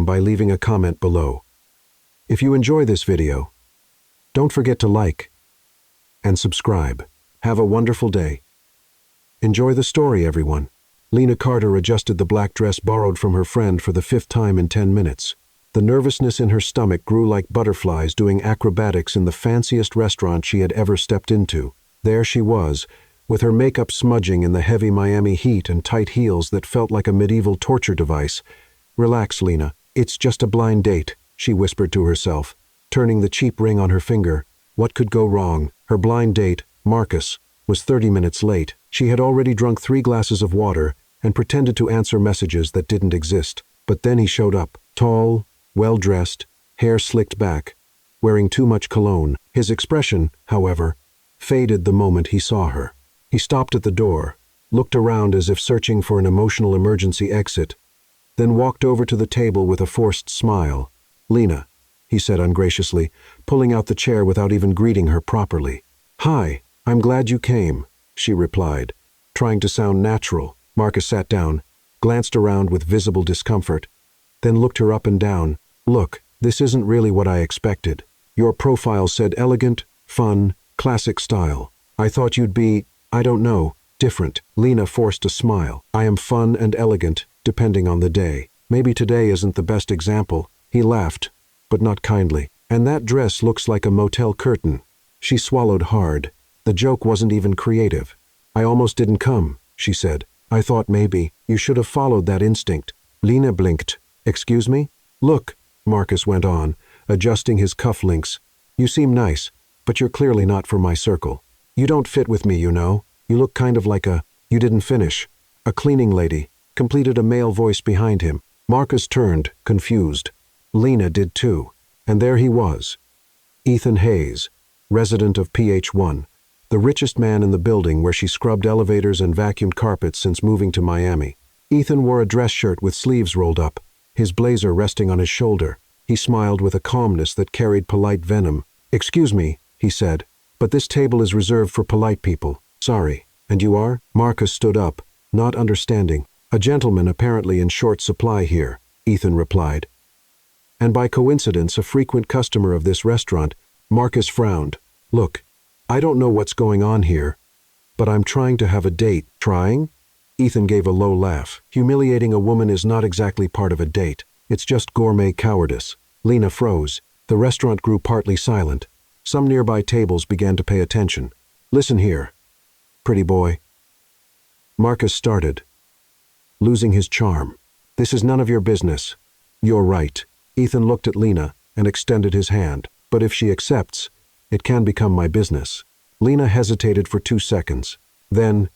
by leaving a comment below. If you enjoy this video, don't forget to like and subscribe. Have a wonderful day. Enjoy the story, everyone. Lena Carter adjusted the black dress borrowed from her friend for the 5th time in 10 minutes. The nervousness in her stomach grew like butterflies doing acrobatics in the fanciest restaurant she had ever stepped into. There she was, with her makeup smudging in the heavy Miami heat and tight heels that felt like a medieval torture device. "Relax, Lena. It's just a blind date," she whispered to herself, turning the cheap ring on her finger. What could go wrong? Her blind date, Marcus, was 30 minutes late. She had already drunk 3 glasses of water and pretended to answer messages that didn't exist. But then he showed up, tall, well-dressed, hair slicked back, wearing too much cologne. His expression, however, faded the moment he saw her. He stopped at the door, looked around as if searching for an emotional emergency exit, then walked over to the table with a forced smile. "Lena," he said ungraciously, pulling out the chair without even greeting her properly. "Hi, I'm glad you came," she replied, trying to sound natural. Marcus sat down, glanced around with visible discomfort, then looked her up and down. "Look, this isn't really what I expected. Your profile said elegant, fun, classic style. I thought you'd be, I don't know, different." Lena forced a smile. "I am fun and elegant, depending on the day. Maybe today isn't the best example." He laughed, but not kindly. "And that dress looks like a motel curtain." She swallowed hard. The joke wasn't even creative. "I almost didn't come," she said. "I thought maybe you should have followed that instinct." Lena blinked. "Excuse me?" "Look," Marcus went on, adjusting his cufflinks. "You seem nice, but you're clearly not for my circle. You don't fit with me, you know. You look kind of like a—" "You didn't finish." "A cleaning lady," completed a male voice behind him. Marcus turned, confused. Lena did too. And there he was. Ethan Hayes, resident of PH1, the richest man in the building where she scrubbed elevators and vacuumed carpets since moving to Miami. Ethan wore a dress shirt with sleeves rolled up, his blazer resting on his shoulder. He smiled with a calmness that carried polite venom. "Excuse me," he said, "but this table is reserved for polite people. Sorry." "And you are?" Marcus stood up, not understanding. "A gentleman apparently in short supply here," Ethan replied. "And by coincidence a frequent customer of this restaurant." Marcus frowned. "Look, I don't know what's going on here, but I'm trying to have a date." "Trying?" Ethan gave a low laugh. "Humiliating a woman is not exactly part of a date. It's just gourmet cowardice." Lena froze. The restaurant grew partly silent. Some nearby tables began to pay attention. "Listen here, pretty boy." Marcus started, losing his charm. "This is none of your business." "You're right." Ethan looked at Lena and extended his hand. "But if she accepts, it can become my business." Lena hesitated for 2 seconds. Then,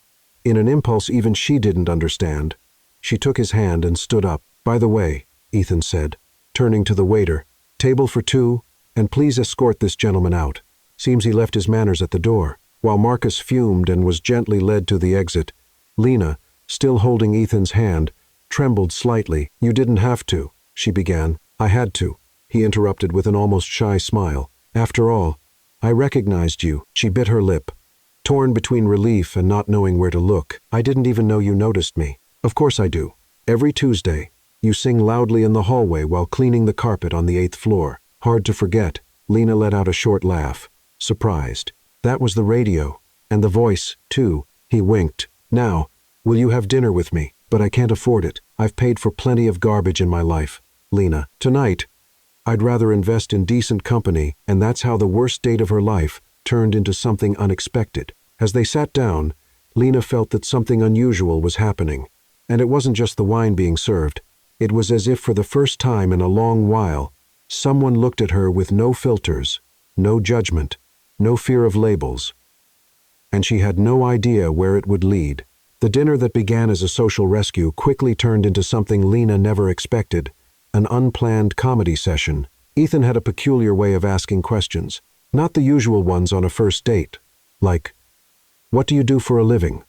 in an impulse even she didn't understand, she took his hand and stood up. "By the way," Ethan said, turning to the waiter, "table for 2, and please escort this gentleman out. Seems he left his manners at the door." While Marcus fumed and was gently led to the exit, Lena, still holding Ethan's hand, trembled slightly. "You didn't have to," she began. "I had to," he interrupted with an almost shy smile. "After all, I recognized you." She bit her lip, torn between relief and not knowing where to look. "I didn't even know you noticed me." "Of course I do. Every Tuesday, you sing loudly in the hallway while cleaning the carpet on the 8th floor. Hard to forget." Lena let out a short laugh, surprised. "That was the radio, and the voice, too." He winked. "Now, will you have dinner with me?" "But I can't afford it. I've paid for plenty of garbage in my life." "Lena, tonight, I'd rather invest in decent company," and that's how the worst date of her life turned into something unexpected. As they sat down, Lena felt that something unusual was happening. And it wasn't just the wine being served. It was as if for the first time in a long while, someone looked at her with no filters, no judgment, no fear of labels. And she had no idea where it would lead. The dinner that began as a social rescue quickly turned into something Lena never expected, an unplanned comedy session. Ethan had a peculiar way of asking questions, not the usual ones on a first date, like, "What do you do for a living?"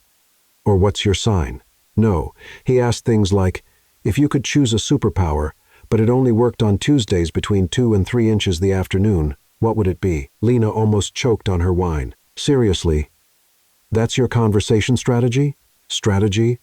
or "What's your sign?" No, he asked things like, "If you could choose a superpower, but it only worked on Tuesdays between 2 and 3 inches the afternoon, what would it be?" Lena almost choked on her wine. "Seriously? That's your conversation strategy?" "Strategy?"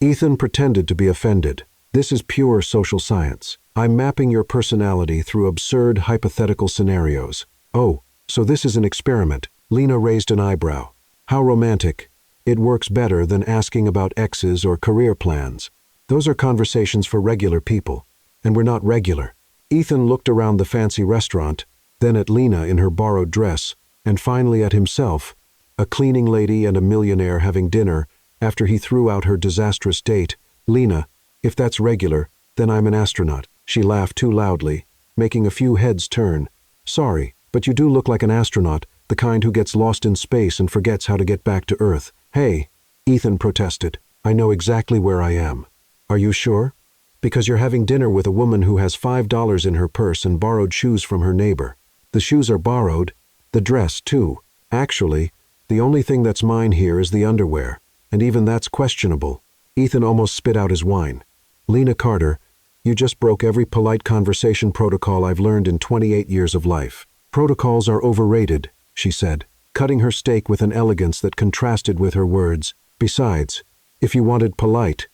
Ethan pretended to be offended. This is pure social science. I'm mapping your personality through absurd hypothetical scenarios. Oh, so this is an experiment. Lena raised an eyebrow. How romantic. It works better than asking about exes or career plans. Those are conversations for regular people, and we're not regular. Ethan looked around the fancy restaurant, then at Lena in her borrowed dress, and finally at himself, a cleaning lady and a millionaire having dinner after he threw out her disastrous date. Lena, if that's regular, then I'm an astronaut. She laughed too loudly, making a few heads turn. Sorry, but you do look like an astronaut, the kind who gets lost in space and forgets how to get back to Earth. Hey, Ethan protested. I know exactly where I am. Are you sure? Because you're having dinner with a woman who has $5 in her purse and borrowed shoes from her neighbor. The shoes are borrowed, the dress too. Actually, the only thing that's mine here is the underwear, and even that's questionable. Ethan almost spit out his wine. Lena Carter, you just broke every polite conversation protocol I've learned in 28 years of life. Protocols are overrated, she said, cutting her steak with an elegance that contrasted with her words. Besides, if you wanted polite,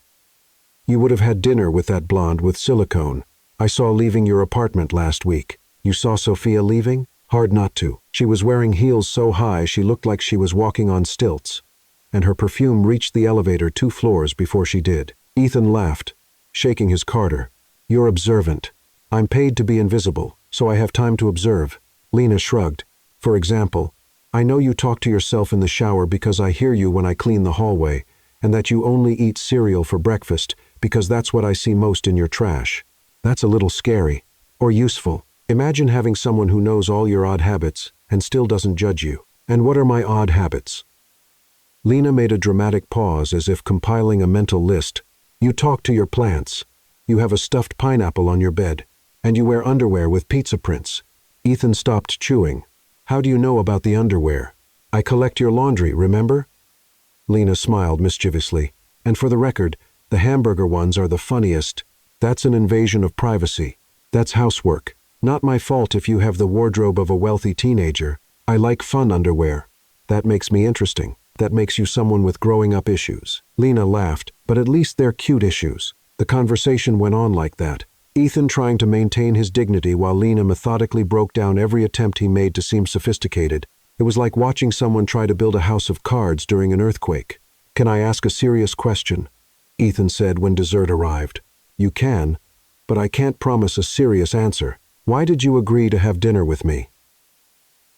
you would have had dinner with that blonde with silicone I saw leaving your apartment last week. You saw Sophia leaving? Hard not to. She was wearing heels so high she looked like she was walking on stilts, and her perfume reached the elevator 2 floors before she did. Ethan laughed, shaking his Carter. You're observant. I'm paid to be invisible, so I have time to observe. Lena shrugged. For example, I know you talk to yourself in the shower because I hear you when I clean the hallway, and that you only eat cereal for breakfast because that's what I see most in your trash. That's a little scary. Or useful. Imagine having someone who knows all your odd habits and still doesn't judge you. And what are my odd habits? Lena made a dramatic pause as if compiling a mental list. You talk to your plants. You have a stuffed pineapple on your bed. And you wear underwear with pizza prints. Ethan stopped chewing. How do you know about the underwear? I collect your laundry, remember? Lena smiled mischievously. And for the record, the hamburger ones are the funniest. That's an invasion of privacy. That's housework. Not my fault if you have the wardrobe of a wealthy teenager. I like fun underwear. That makes me interesting. That makes you someone with growing up issues. Lena laughed, but at least they're cute issues. The conversation went on like that. Ethan trying to maintain his dignity while Lena methodically broke down every attempt he made to seem sophisticated. It was like watching someone try to build a house of cards during an earthquake. Can I ask a serious question? Ethan said when dessert arrived. You can, but I can't promise a serious answer. Why did you agree to have dinner with me?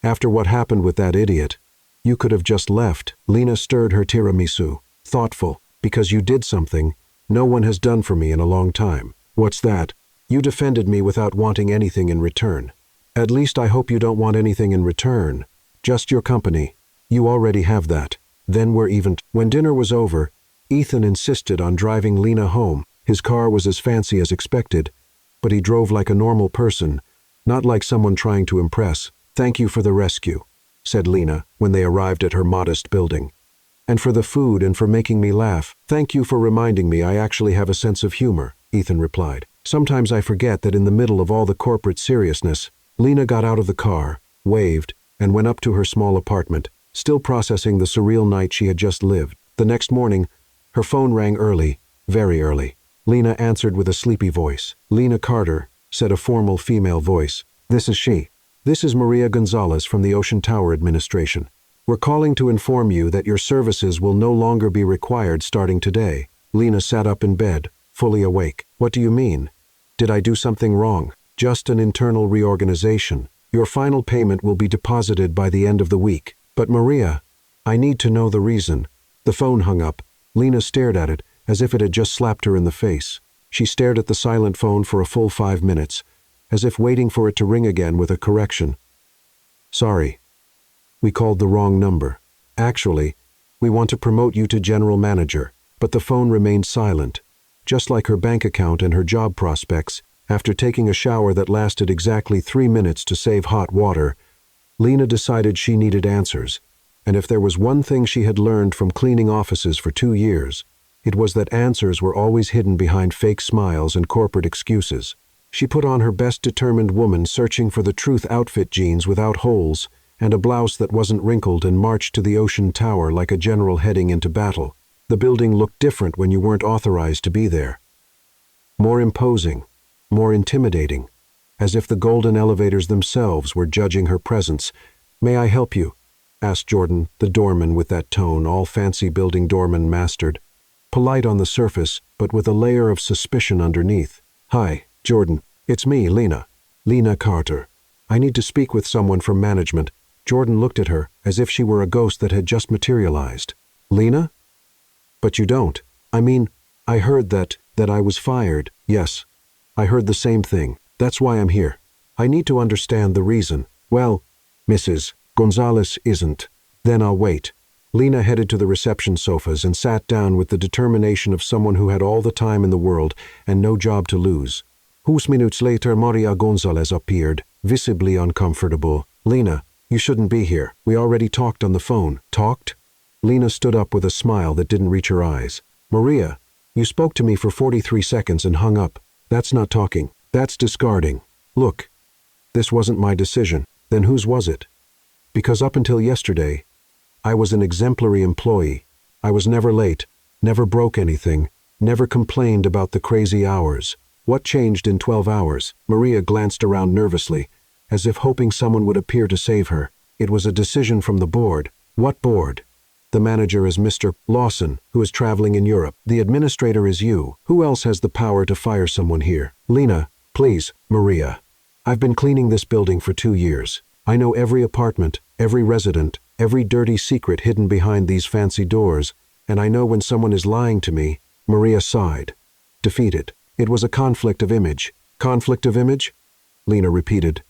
After what happened with that idiot, you could have just left. Lena stirred her tiramisu. Thoughtful, because you did something no one has done for me in a long time. What's that? You defended me without wanting anything in return. At least I hope you don't want anything in return. Just your company. You already have that. Then we're even. When dinner was over, Ethan insisted on driving Lena home. His car was as fancy as expected, but he drove like a normal person, not like someone trying to impress. Thank you for the rescue, said Lena when they arrived at her modest building. And for the food and for making me laugh. Thank you for reminding me I actually have a sense of humor, Ethan replied. Sometimes I forget that in the middle of all the corporate seriousness. Lena got out of the car, waved, and went up to her small apartment, still processing the surreal night she had just lived. The next morning, her phone rang early, very early. Lena answered with a sleepy voice. Lena Carter, said a formal female voice. This is she. This is Maria Gonzalez from the Ocean Tower Administration. We're calling to inform you that your services will no longer be required starting today. Lena sat up in bed, fully awake. What do you mean? Did I do something wrong? Just an internal reorganization. Your final payment will be deposited by the end of the week. But Maria, I need to know the reason. The phone hung up. Lena stared at it, as if it had just slapped her in the face. She stared at the silent phone for a full 5 minutes, as if waiting for it to ring again with a correction. Sorry. We called the wrong number. Actually, we want to promote you to general manager. But the phone remained silent. Just like her bank account and her job prospects, after taking a shower that lasted exactly 3 minutes to save hot water, Lena decided she needed answers. And if there was one thing she had learned from cleaning offices for 2 years, it was that answers were always hidden behind fake smiles and corporate excuses. She put on her best determined woman searching for the truth outfit jeans without holes and a blouse that wasn't wrinkled and marched to the Ocean Tower like a general heading into battle. The building looked different when you weren't authorized to be there. more imposing, more intimidating, as if the golden elevators themselves were judging her presence. "May I help you?" asked Jordan, the doorman, with that tone all fancy building doormen mastered. Polite on the surface, but with a layer of suspicion underneath. "Hi, Jordan. It's me, Lena. Lena Carter. I need to speak with someone from management." Jordan looked at her as if she were a ghost that had just materialized. "Lena? But you don't. I mean, I heard that I was fired." "Yes, I heard the same thing. That's why I'm here. I need to understand the reason." "Well, Mrs. Gonzalez isn't." "Then I'll wait." Lena headed to the reception sofas and sat down with the determination of someone who had all the time in the world and no job to lose. 2 minutes later, Maria Gonzalez appeared, visibly uncomfortable. "Lena, you shouldn't be here. We already talked on the phone." "Talked?" Lena stood up with a smile that didn't reach her eyes. "Maria, you spoke to me for 43 seconds and hung up. That's not talking. That's discarding. Look, this wasn't my decision." "Then whose was it?" "Because up until yesterday, I was an exemplary employee. I was never late, never broke anything, never complained about the crazy hours. What changed in 12 hours? Maria glanced around nervously, as if hoping someone would appear to save her. "It was a decision from the board." "What board?" "The manager is Mr. Lawson, who is traveling in Europe. The administrator is you. Who else has the power to fire someone here?" "Lena, please." "Maria, I've been cleaning this building for 2 years. I know every apartment, every resident, every dirty secret hidden behind these fancy doors, and I know when someone is lying to me." Maria sighed, defeated. "It was a conflict of image." "Conflict of image?" Lena repeated,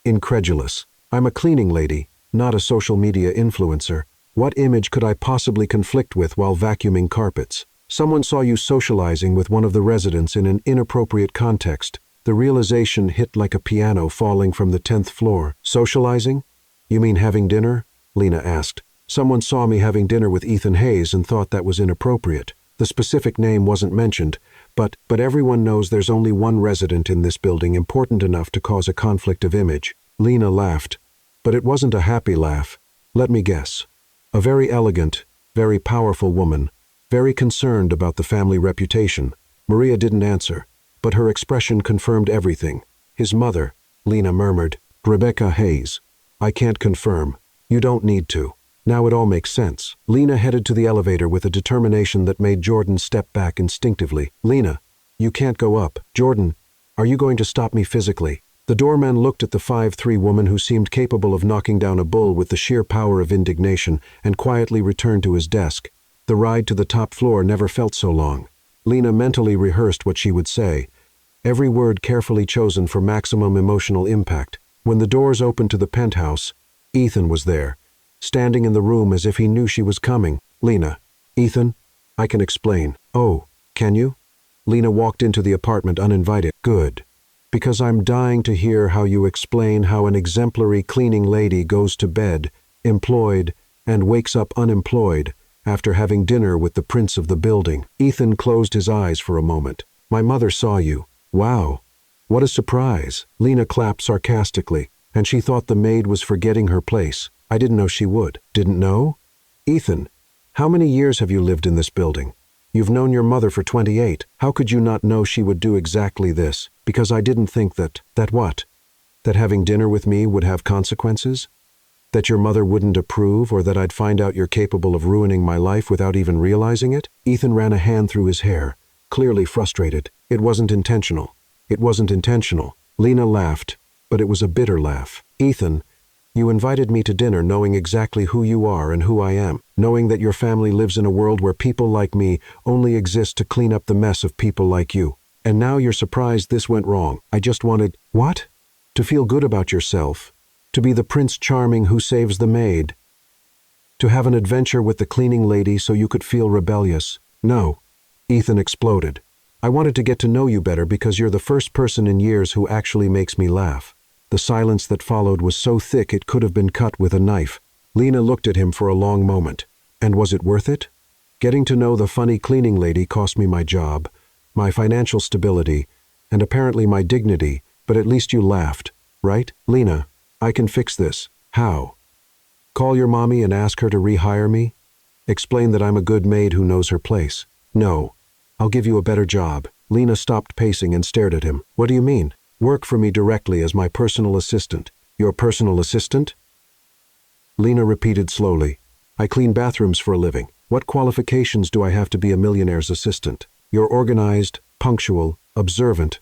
incredulous. "I'm a cleaning lady, not a social media influencer. What image could I possibly conflict with while vacuuming carpets?" "Someone saw you socializing with one of the residents in an inappropriate context." The realization hit like a piano falling from the 10th floor. "Socializing? You mean having dinner?" Lena asked. "Someone saw me having dinner with Ethan Hayes and thought that was inappropriate. The specific name wasn't mentioned, but everyone knows there's only one resident in this building important enough to cause a conflict of image." Lena laughed, but it wasn't a happy laugh. "Let me guess. A very elegant, very powerful woman, very concerned about the family reputation." Maria didn't answer, but her expression confirmed everything. "His mother," Lena murmured. "Rebecca Hayes." "I can't confirm. You don't need to. Now it all makes sense." Lena headed to the elevator with a determination that made Jordan step back instinctively. "Lena, you can't go up." "Jordan, are you going to stop me physically?" The doorman looked at the 5'3" woman who seemed capable of knocking down a bull with the sheer power of indignation and quietly returned to his desk. The ride to the top floor never felt so long. Lena mentally rehearsed what she would say, every word carefully chosen for maximum emotional impact. When the doors opened to the penthouse, Ethan was there, standing in the room as if he knew she was coming. "Lena." "Ethan, I can explain." "Oh, can you?" Lena walked into the apartment uninvited. "Good. Because I'm dying to hear how you explain how an exemplary cleaning lady goes to bed, employed, and wakes up unemployed after having dinner with the prince of the building." Ethan closed his eyes for a moment. "My mother saw you." "Wow. What a surprise." Lena clapped sarcastically, and she thought the maid was forgetting her place. "I didn't know she would." "Didn't know?" "Ethan, how many years have you lived in this building? You've known your mother for 28. How could you not know she would do exactly this?" "Because I didn't think that." "That what? That having dinner with me would have consequences? That your mother wouldn't approve, or that I'd find out you're capable of ruining my life without even realizing it?" Ethan ran a hand through his hair, clearly frustrated. "It wasn't intentional. It wasn't intentional." Lena laughed, but it was a bitter laugh. "Ethan, you invited me to dinner knowing exactly who you are and who I am, knowing that your family lives in a world where people like me only exist to clean up the mess of people like you. And now you're surprised this went wrong. I just wanted—" "What?" "To feel good about yourself. To be the Prince Charming who saves the maid. To have an adventure with the cleaning lady so you could feel rebellious." "No." Ethan exploded. "I wanted to get to know you better because you're the first person in years who actually makes me laugh." The silence that followed was so thick it could have been cut with a knife. Lena looked at him for a long moment. "And was it worth it? Getting to know the funny cleaning lady cost me my job, my financial stability, and apparently my dignity, but at least you laughed, right?" "Lena, I can fix this." "How?" "Call your mommy and ask her to rehire me? Explain that I'm a good maid who knows her place." "No. I'll give you a better job. Lena stopped pacing and stared at him. What do you mean? Work for me directly as my personal assistant. Your personal assistant? Lena repeated slowly. I clean bathrooms for a living. What qualifications do I have to be a millionaire's assistant? You're organized, punctual, observant,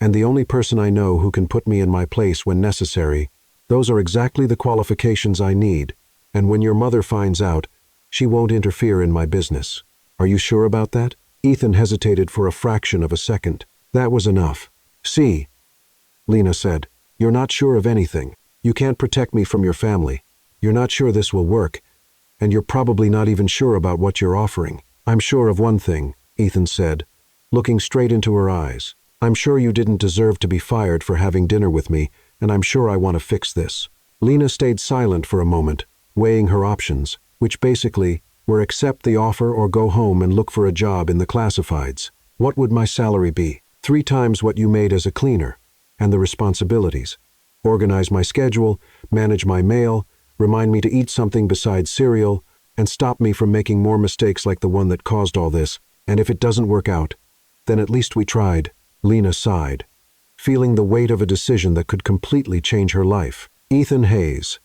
and the only person I know who can put me in my place when necessary. Those are exactly the qualifications I need, and when your mother finds out, she won't interfere in my business. Are you sure about that? Ethan hesitated for a fraction of a second. That was enough. See, Lena said, you're not sure of anything. You can't protect me from your family. You're not sure this will work, and you're probably not even sure about what you're offering. I'm sure of one thing, Ethan said, looking straight into her eyes. I'm sure you didn't deserve to be fired for having dinner with me, and I'm sure I want to fix this. Lena stayed silent for a moment, weighing her options, which basically were accept the offer or go home and look for a job in the classifieds. What would my salary be? 3 times what you made as a cleaner. And the responsibilities. Organize my schedule, manage my mail, remind me to eat something besides cereal, and stop me from making more mistakes like the one that caused all this. And if it doesn't work out, then at least we tried. Lena sighed, feeling the weight of a decision that could completely change her life. Ethan Hayes.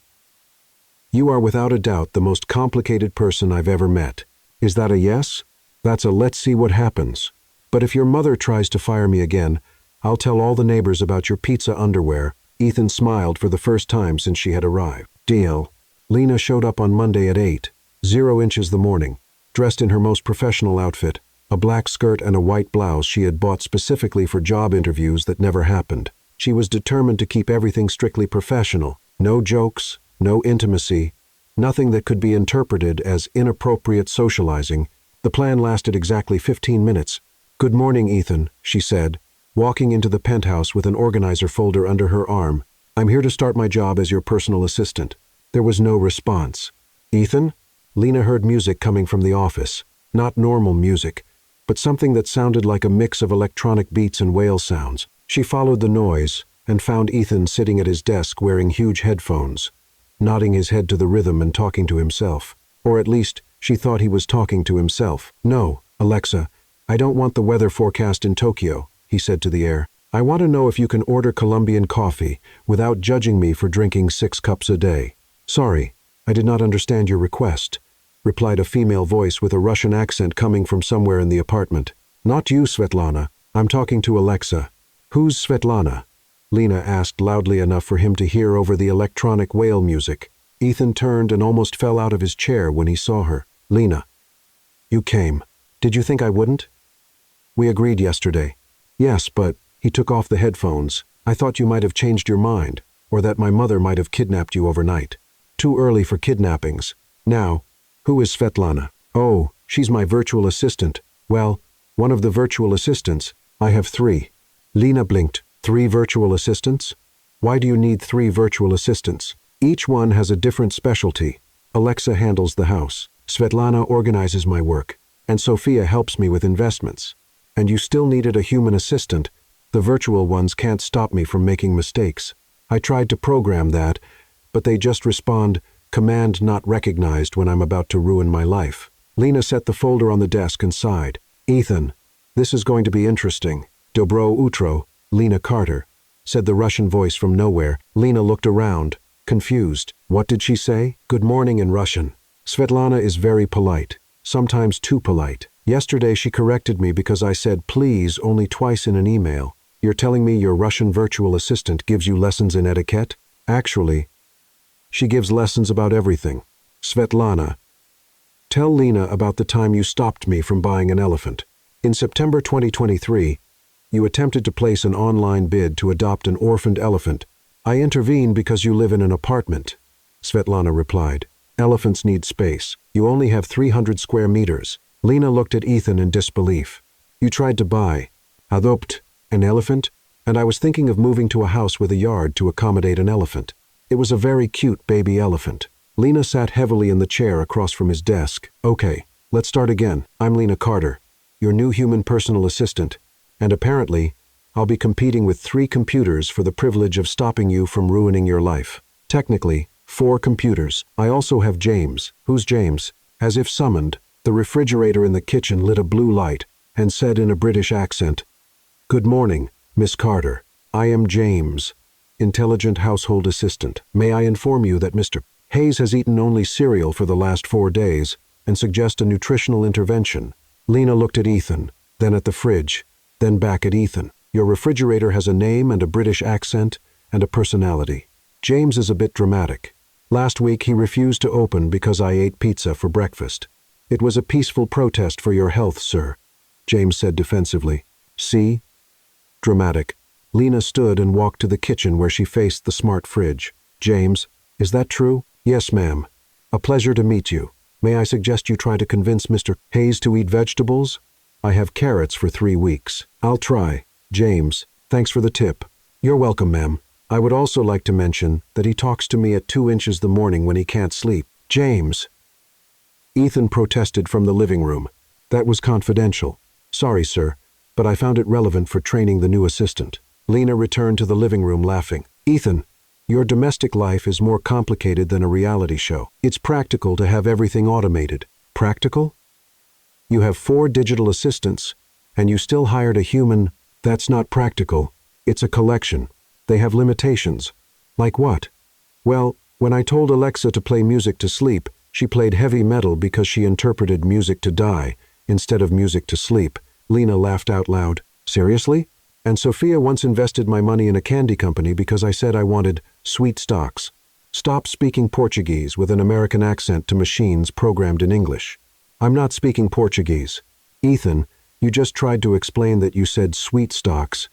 You are without a doubt the most complicated person I've ever met. Is that a yes? That's a let's see what happens. But if your mother tries to fire me again, I'll tell all the neighbors about your pizza underwear. Ethan smiled for the first time since she had arrived. Deal. Lena showed up on Monday at 8, 0 inches the morning, dressed in her most professional outfit, a black skirt and a white blouse she had bought specifically for job interviews that never happened. She was determined to keep everything strictly professional. No jokes, no intimacy, nothing that could be interpreted as inappropriate socializing. The plan lasted exactly 15 minutes. Good morning, Ethan, she said, walking into the penthouse with an organizer folder under her arm. I'm here to start my job as your personal assistant. There was no response. Ethan? Lena heard music coming from the office. Not normal music, but something that sounded like a mix of electronic beats and whale sounds. She followed the noise and found Ethan sitting at his desk wearing huge headphones, nodding his head to the rhythm and talking to himself. Or at least, she thought he was talking to himself. No, Alexa, I don't want the weather forecast in Tokyo, he said to the air. I want to know if you can order Colombian coffee without judging me for drinking 6 cups a day. Sorry, I did not understand your request, replied a female voice with a Russian accent coming from somewhere in the apartment. Not you, Svetlana. I'm talking to Alexa. Who's Svetlana? Lena asked loudly enough for him to hear over the electronic whale music. Ethan turned and almost fell out of his chair when he saw her. Lena. You came. Did you think I wouldn't? We agreed yesterday. Yes, but he took off the headphones. I thought you might have changed your mind, or that my mother might have kidnapped you overnight. Too early for kidnappings. Now, who is Svetlana? Oh, she's my virtual assistant. Well, one of the virtual assistants. I have 3. Lena blinked. 3 virtual assistants? Why do you need 3 virtual assistants? Each one has a different specialty. Alexa handles the house. Svetlana organizes my work. And Sophia helps me with investments. And you still needed a human assistant. The virtual ones can't stop me from making mistakes. I tried to program that, but they just respond, command not recognized when I'm about to ruin my life. Lena set the folder on the desk and sighed. Ethan, this is going to be interesting. Dobro utro, Lena Carter, said the Russian voice from nowhere. Lena looked around, confused. What did she say? Good morning in Russian. Svetlana is very polite, sometimes too polite. Yesterday she corrected me because I said please only twice in an email. You're telling me your Russian virtual assistant gives you lessons in etiquette? Actually, she gives lessons about everything. Svetlana, tell Lena about the time you stopped me from buying an elephant. In September 2023, you attempted to place an online bid to adopt an orphaned elephant. I intervened because you live in an apartment. Svetlana replied. Elephants need space. You only have 300 square meters. Lena looked at Ethan in disbelief. You tried to buy, adopt, an elephant, and I was thinking of moving to a house with a yard to accommodate an elephant. It was a very cute baby elephant. Lena sat heavily in the chair across from his desk. Okay, let's start again. I'm Lena Carter, your new human personal assistant, and apparently, I'll be competing with 3 computers for the privilege of stopping you from ruining your life. Technically, 4 computers. I also have James. Who's James? As if summoned, the refrigerator in the kitchen lit a blue light, and said in a British accent, "Good morning, Miss Carter. I am James, intelligent household assistant. May I inform you that Mr. Hayes has eaten only cereal for the last 4 days and suggest a nutritional intervention." Lena looked at Ethan, then at the fridge, then back at Ethan. "Your refrigerator has a name and a British accent and a personality. James is a bit dramatic. Last week he refused to open because I ate pizza for breakfast. It was a peaceful protest for your health, sir," James said defensively. "See? Dramatic." Lena stood and walked to the kitchen where she faced the smart fridge. "James, is that true?" "Yes, ma'am. A pleasure to meet you. May I suggest you try to convince Mr. Hayes to eat vegetables? I have carrots for 3 weeks." "I'll try. James, thanks for the tip." "You're welcome, ma'am. I would also like to mention that he talks to me at 2 inches the morning when he can't sleep." "James!" Ethan protested from the living room. "That was confidential. Sorry, sir, but I found it relevant for training the new assistant." Lena returned to the living room laughing. "Ethan, your domestic life is more complicated than a reality show. It's practical to have everything automated." "Practical? You have 4 digital assistants, and you still hired a human. That's not practical. It's a collection. They have limitations." "Like what?" "Well, when I told Alexa to play music to sleep, she played heavy metal because she interpreted music to die instead of music to sleep." Lena laughed out loud. "Seriously? And Sophia once invested my money in a candy company because I said I wanted sweet stocks. Stop speaking Portuguese with an American accent to machines programmed in English." "I'm not speaking Portuguese. Ethan, you just tried to explain that you said sweet stocks,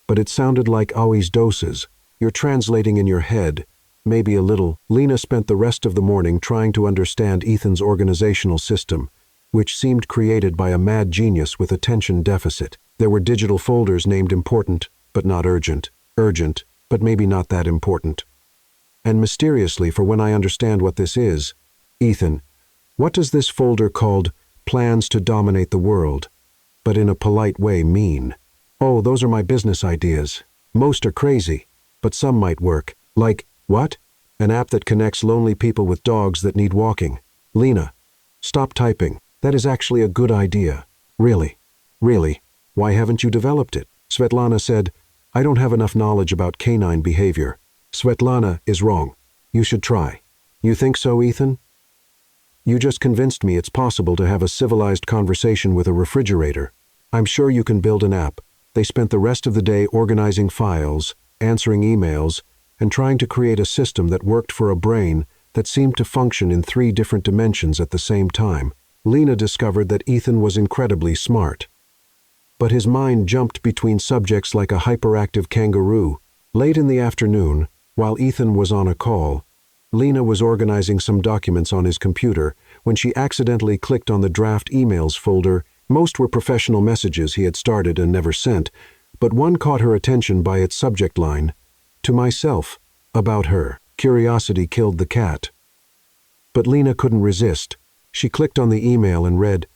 but it sounded like always doses. You're translating in your head, maybe a little." Lena spent the rest of the morning trying to understand Ethan's organizational system, which seemed created by a mad genius with attention deficit. There were digital folders named important, but not urgent. Urgent, but maybe not that important. And mysteriously, for when I understand what this is, "Ethan, what does this folder called Plans to Dominate the World, but in a polite way mean?" "Oh, those are my business ideas. Most are crazy, but some might work." "Like, what?" "An app that connects lonely people with dogs that need walking." "Lena, stop typing. That is actually a good idea." "Really? Really? Why haven't you developed it?" Svetlana said, "I don't have enough knowledge about canine behavior." "Svetlana is wrong. You should try." "You think so, Ethan?" "You just convinced me it's possible to have a civilized conversation with a refrigerator. I'm sure you can build an app." They spent the rest of the day organizing files, answering emails, and trying to create a system that worked for a brain that seemed to function in 3 different dimensions at the same time. Lena discovered that Ethan was incredibly smart. But his mind jumped between subjects like a hyperactive kangaroo. Late in the afternoon, while Ethan was on a call, Lena was organizing some documents on his computer when she accidentally clicked on the draft emails folder. Most were professional messages he had started and never sent, but one caught her attention by its subject line, "To myself, about her." Curiosity killed the cat. But Lena couldn't resist. She clicked on the email and read,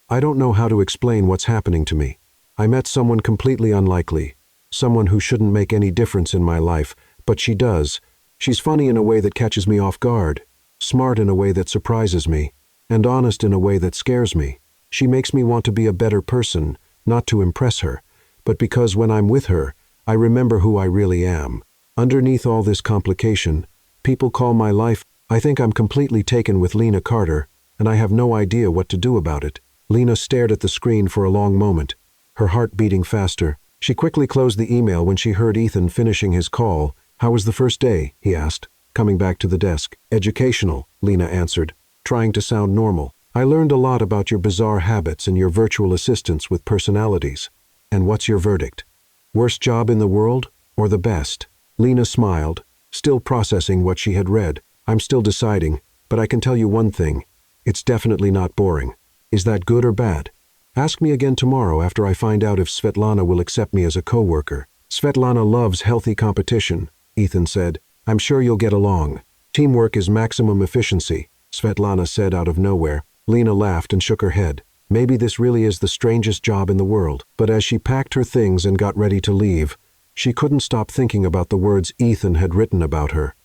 "I don't know how to explain what's happening to me. I met someone completely unlikely, someone who shouldn't make any difference in my life, but she does. She's funny in a way that catches me off guard, smart in a way that surprises me, and honest in a way that scares me. She makes me want to be a better person, not to impress her, but because when I'm with her, I remember who I really am. Underneath all this complication, people call my life. I think I'm completely taken with Lena Carter, and I have no idea what to do about it." Lena stared at the screen for a long moment, her heart beating faster. She quickly closed the email when she heard Ethan finishing his call. "How was the first day?" he asked, coming back to the desk. "Educational," Lena answered, trying to sound normal. "I learned a lot about your bizarre habits and your virtual assistants with personalities. And what's your verdict? Worst job in the world, or the best?" Lena smiled, still processing what she had read. "I'm still deciding, but I can tell you one thing. It's definitely not boring. Is that good or bad? Ask me again tomorrow after I find out if Svetlana will accept me as a co-worker." "Svetlana loves healthy competition," Ethan said. "I'm sure you'll get along. Teamwork is maximum efficiency," Svetlana said out of nowhere. Lena laughed and shook her head. Maybe this really is the strangest job in the world. But as she packed her things and got ready to leave, she couldn't stop thinking about the words Ethan had written about her.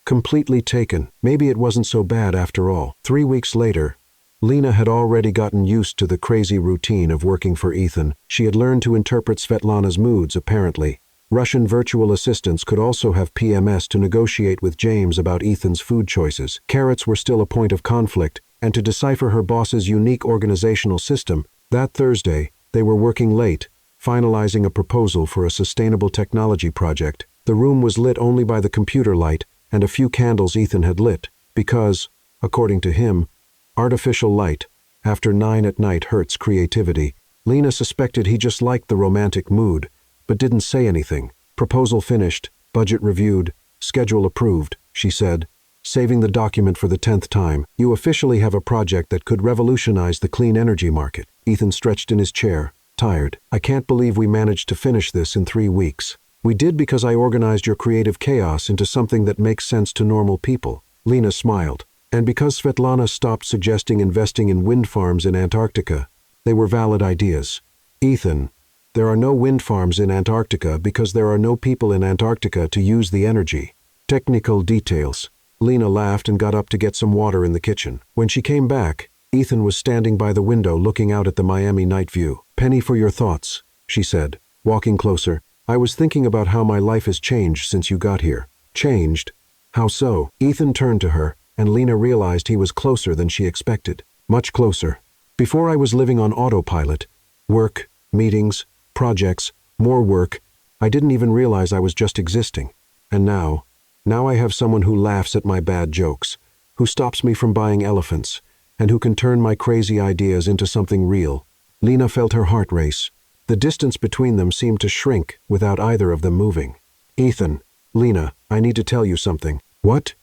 Completely taken. Maybe it wasn't so bad after all. 3 weeks later, Lena had already gotten used to the crazy routine of working for Ethan. She had learned to interpret Svetlana's moods, apparently. Russian virtual assistants could also have PMS to negotiate with James about Ethan's food choices. Carrots were still a point of conflict, and to decipher her boss's unique organizational system. That Thursday, they were working late, finalizing a proposal for a sustainable technology project. The room was lit only by the computer light and a few candles Ethan had lit, because, according to him, artificial light, after 9 at night, hurts creativity. Lena suspected he just liked the romantic mood, but didn't say anything. Proposal finished, budget reviewed, schedule approved, she said, saving the document for the 10th time. You officially have a project that could revolutionize the clean energy market. Ethan stretched in his chair, tired. I can't believe we managed to finish this in 3 weeks. We did because I organized your creative chaos into something that makes sense to normal people. Lena smiled. And because Svetlana stopped suggesting investing in wind farms in Antarctica, they were valid ideas. Ethan, there are no wind farms in Antarctica because there are no people in Antarctica to use the energy. Technical details. Lena laughed and got up to get some water in the kitchen. When she came back, Ethan was standing by the window looking out at the Miami night view. Penny for your thoughts, she said, walking closer. I was thinking about how my life has changed since you got here. Changed? How so? Ethan turned to her, and Lena realized he was closer than she expected. Much closer. Before I was living on autopilot. Work, meetings, projects, more work. I didn't even realize I was just existing. And now I have someone who laughs at my bad jokes, who stops me from buying elephants, and who can turn my crazy ideas into something real. Lena felt her heart race. The distance between them seemed to shrink without either of them moving. Ethan, Lena, I need to tell you something. What?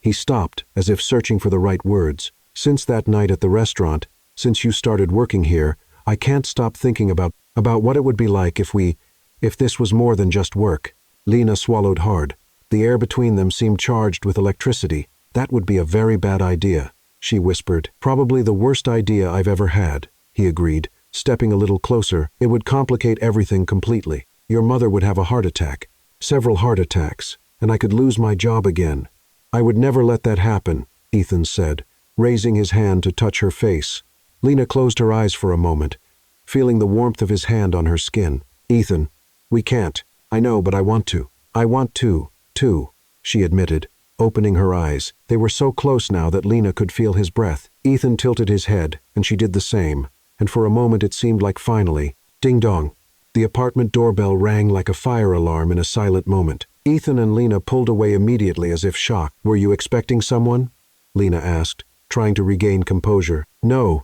He stopped, as if searching for the right words. Since that night at the restaurant, since you started working here, I can't stop thinking about what it would be like if this was more than just work. Lena swallowed hard. The air between them seemed charged with electricity. That would be a very bad idea, she whispered. Probably the worst idea I've ever had, he agreed, stepping a little closer. It would complicate everything completely. Your mother would have a heart attack, several heart attacks, and I could lose my job again. I would never let that happen, Ethan said, raising his hand to touch her face. Lena closed her eyes for a moment, feeling the warmth of his hand on her skin. Ethan, we can't. I know, but I want to. I want to, too, she admitted, opening her eyes. They were so close now that Lena could feel his breath. Ethan tilted his head, and she did the same, and for a moment it seemed like finally. Ding-dong. The apartment doorbell rang like a fire alarm in a silent moment. Ethan and Lena pulled away immediately as if shocked. Were you expecting someone? Lena asked, trying to regain composure. No.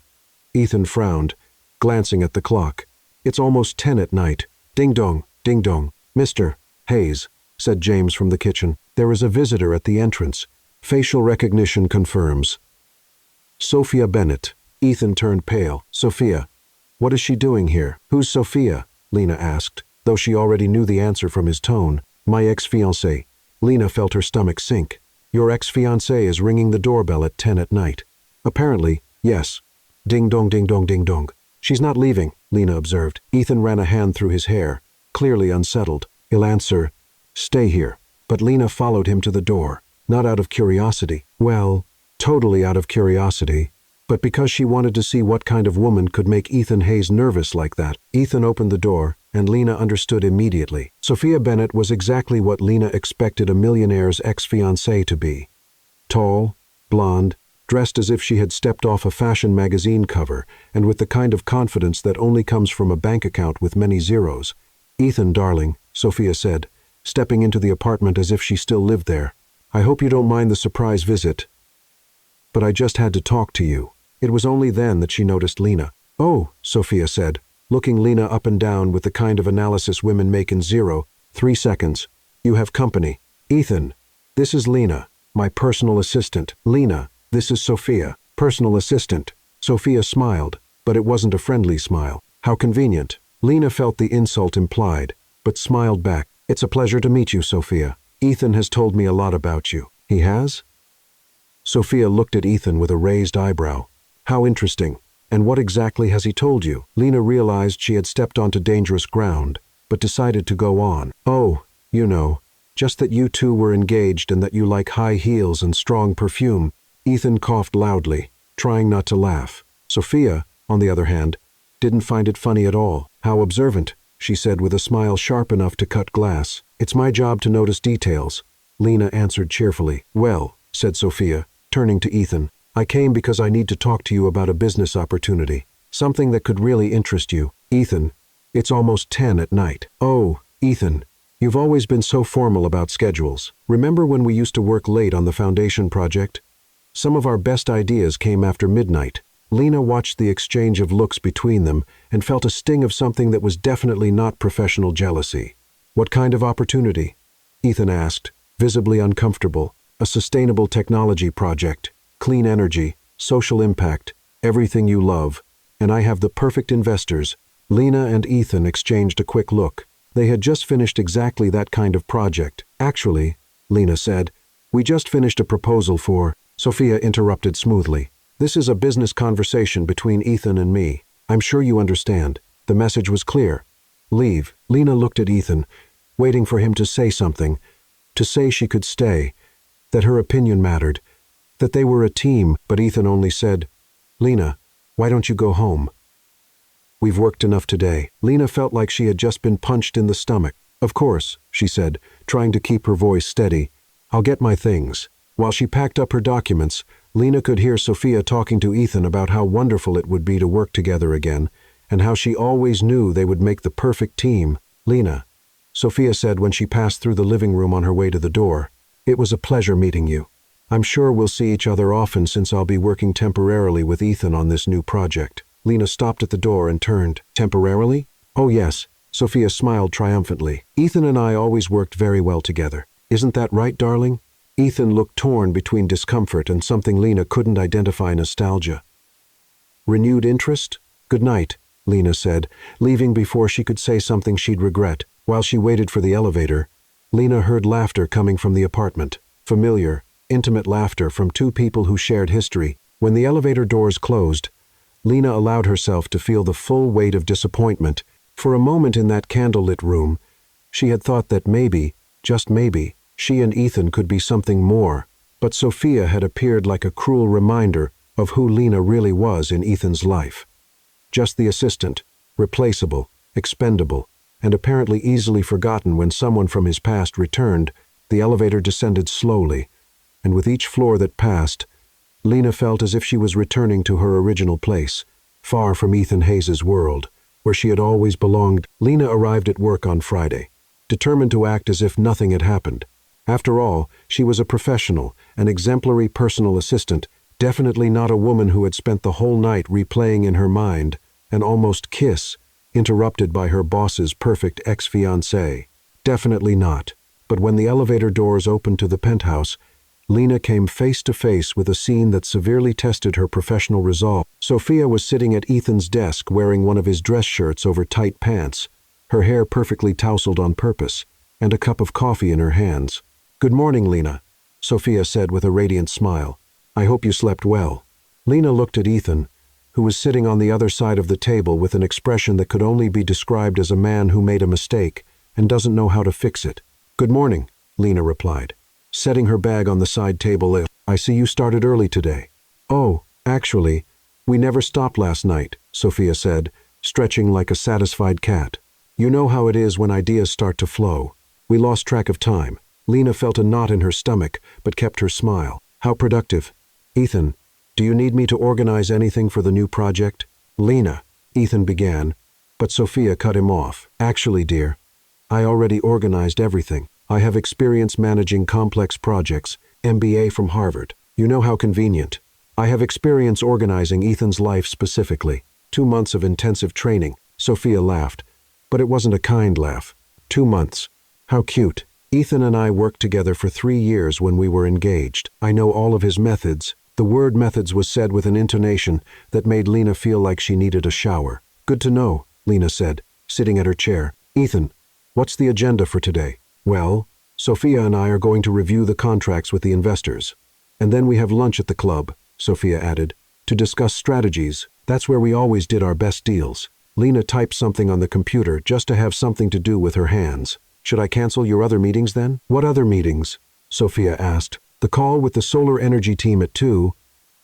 Ethan frowned, glancing at the clock. It's almost 10 at night. Ding-dong, ding-dong. Mr. Hayes, said James from the kitchen. There is a visitor at the entrance. Facial recognition confirms. Sophia Bennett. Ethan turned pale. Sophia. What is she doing here? Who's Sophia? Lena asked, though she already knew the answer from his tone. My ex-fiancé. Lena felt her stomach sink. Your ex-fiancé is ringing the doorbell at 10 at night. Apparently, yes. Ding-dong, ding-dong, ding-dong. She's not leaving, Lena observed. Ethan ran a hand through his hair, clearly unsettled. He'll answer, stay here. But Lena followed him to the door, not out of curiosity. Well, totally out of curiosity, but because she wanted to see what kind of woman could make Ethan Hayes nervous like that. Ethan opened the door, and Lena understood immediately. Sophia Bennett was exactly what Lena expected a millionaire's ex-fiancé to be. Tall, blonde, dressed as if she had stepped off a fashion magazine cover, and with the kind of confidence that only comes from a bank account with many zeros. Ethan, darling, Sophia said, stepping into the apartment as if she still lived there. I hope you don't mind the surprise visit, but I just had to talk to you. It was only then that she noticed Lena. Oh, Sophia said, looking Lena up and down with the kind of analysis women make in 0.3 seconds. You have company. Ethan, this is Lena, my personal assistant. Lena, this is Sophia, personal assistant. Sophia smiled, but it wasn't a friendly smile. How convenient. Lena felt the insult implied, but smiled back. It's a pleasure to meet you, Sophia. Ethan has told me a lot about you. He has? Sophia looked at Ethan with a raised eyebrow. How interesting. And what exactly has he told you? Lena realized she had stepped onto dangerous ground, but decided to go on. Oh, you know, just that you two were engaged and that you like high heels and strong perfume. Ethan coughed loudly. trying not to laugh. Sophia, on the other hand, didn't find it funny at all. "How observant," she said with a smile sharp enough to cut glass. "It's my job to notice details," Lena answered cheerfully. "Well," said Sophia, turning to Ethan, "I came because I need to talk to you about a business opportunity. Something that could really interest you." "Ethan, it's almost 10 at night." "Oh, Ethan, you've always been so formal about schedules. Remember when we used to work late on the foundation project? Some of our best ideas came after midnight." Lena watched the exchange of looks between them and felt a sting of something that was definitely not professional jealousy. "What kind of opportunity?" Ethan asked, visibly uncomfortable. "A sustainable technology project, clean energy, social impact, everything you love, and I have the perfect investors." Lena and Ethan exchanged a quick look. They had just finished exactly that kind of project. "Actually," Lena said, "we just finished a proposal for—" Sophia interrupted smoothly. "This is a business conversation between Ethan and me. I'm sure you understand." The message was clear. "Leave." Lena looked at Ethan, waiting for him to say something, to say she could stay, that her opinion mattered, that they were a team, but Ethan only said, "Lena, why don't you go home? We've worked enough today." Lena felt like she had just been punched in the stomach. "Of course," she said, trying to keep her voice steady. "I'll get my things." While she packed up her documents, Lena could hear Sophia talking to Ethan about how wonderful it would be to work together again, and how she always knew they would make the perfect team. "Lena," Sophia said when she passed through the living room on her way to the door, "it was a pleasure meeting you. I'm sure we'll see each other often since I'll be working temporarily with Ethan on this new project." Lena stopped at the door and turned. "Temporarily?" "Oh yes," Sophia smiled triumphantly. "Ethan and I always worked very well together. Isn't that right, darling?" Ethan looked torn between discomfort and something Lena couldn't identify: nostalgia. "Renewed interest? Good night," Lena said, leaving before she could say something she'd regret. While she waited for the elevator, Lena heard laughter coming from the apartment. Familiar, intimate laughter from two people who shared history. When the elevator doors closed, Lena allowed herself to feel the full weight of disappointment. For a moment in that candlelit room, she had thought that maybe, just maybe, she and Ethan could be something more, but Sophia had appeared like a cruel reminder of who Lena really was in Ethan's life. Just the assistant, replaceable, expendable, and apparently easily forgotten. When someone from his past returned, the elevator descended slowly, and with each floor that passed, Lena felt as if she was returning to her original place, far from Ethan Hayes' world, where she had always belonged. Lena arrived at work on Friday, determined to act as if nothing had happened. After all, she was a professional, an exemplary personal assistant, definitely not a woman who had spent the whole night replaying in her mind an almost kiss, interrupted by her boss's perfect ex-fiancé. Definitely not. But when the elevator doors opened to the penthouse, Lena came face to face with a scene that severely tested her professional resolve. Sophia was sitting at Ethan's desk wearing one of his dress shirts over tight pants, her hair perfectly tousled on purpose, and a cup of coffee in her hands. "Good morning, Lena," Sophia said with a radiant smile. "I hope you slept well." Lena looked at Ethan, who was sitting on the other side of the table with an expression that could only be described as a man who made a mistake and doesn't know how to fix it. "Good morning," Lena replied, setting her bag on the side table. "I see you started early today." "Oh, actually, we never stopped last night," Sophia said, stretching like a satisfied cat. "You know how it is when ideas start to flow. We lost track of time." Lena felt a knot in her stomach, but kept her smile. "How productive. Ethan, do you need me to organize anything for the new project?" "Lena," Ethan began, but Sophia cut him off. "Actually, dear, I already organized everything. I have experience managing complex projects, MBA from Harvard. You know how convenient. I have experience organizing Ethan's life specifically. 2 months of intensive training." Sophia laughed, but it wasn't a kind laugh. 2 months. How cute. "Ethan and I worked together for 3 years when we were engaged. I know all of his methods." The word methods was said with an intonation that made Lena feel like she needed a shower. "Good to know," Lena said, sitting at her chair. "Ethan, what's the agenda for today?" "Well, Sophia and I are going to review the contracts with the investors. And then we have lunch at the club," Sophia added, "to discuss strategies. That's where we always did our best deals." Lena typed something on the computer just to have something to do with her hands. "Should I cancel your other meetings then?" "What other meetings?" Sophia asked. "The call with the solar energy team at 2.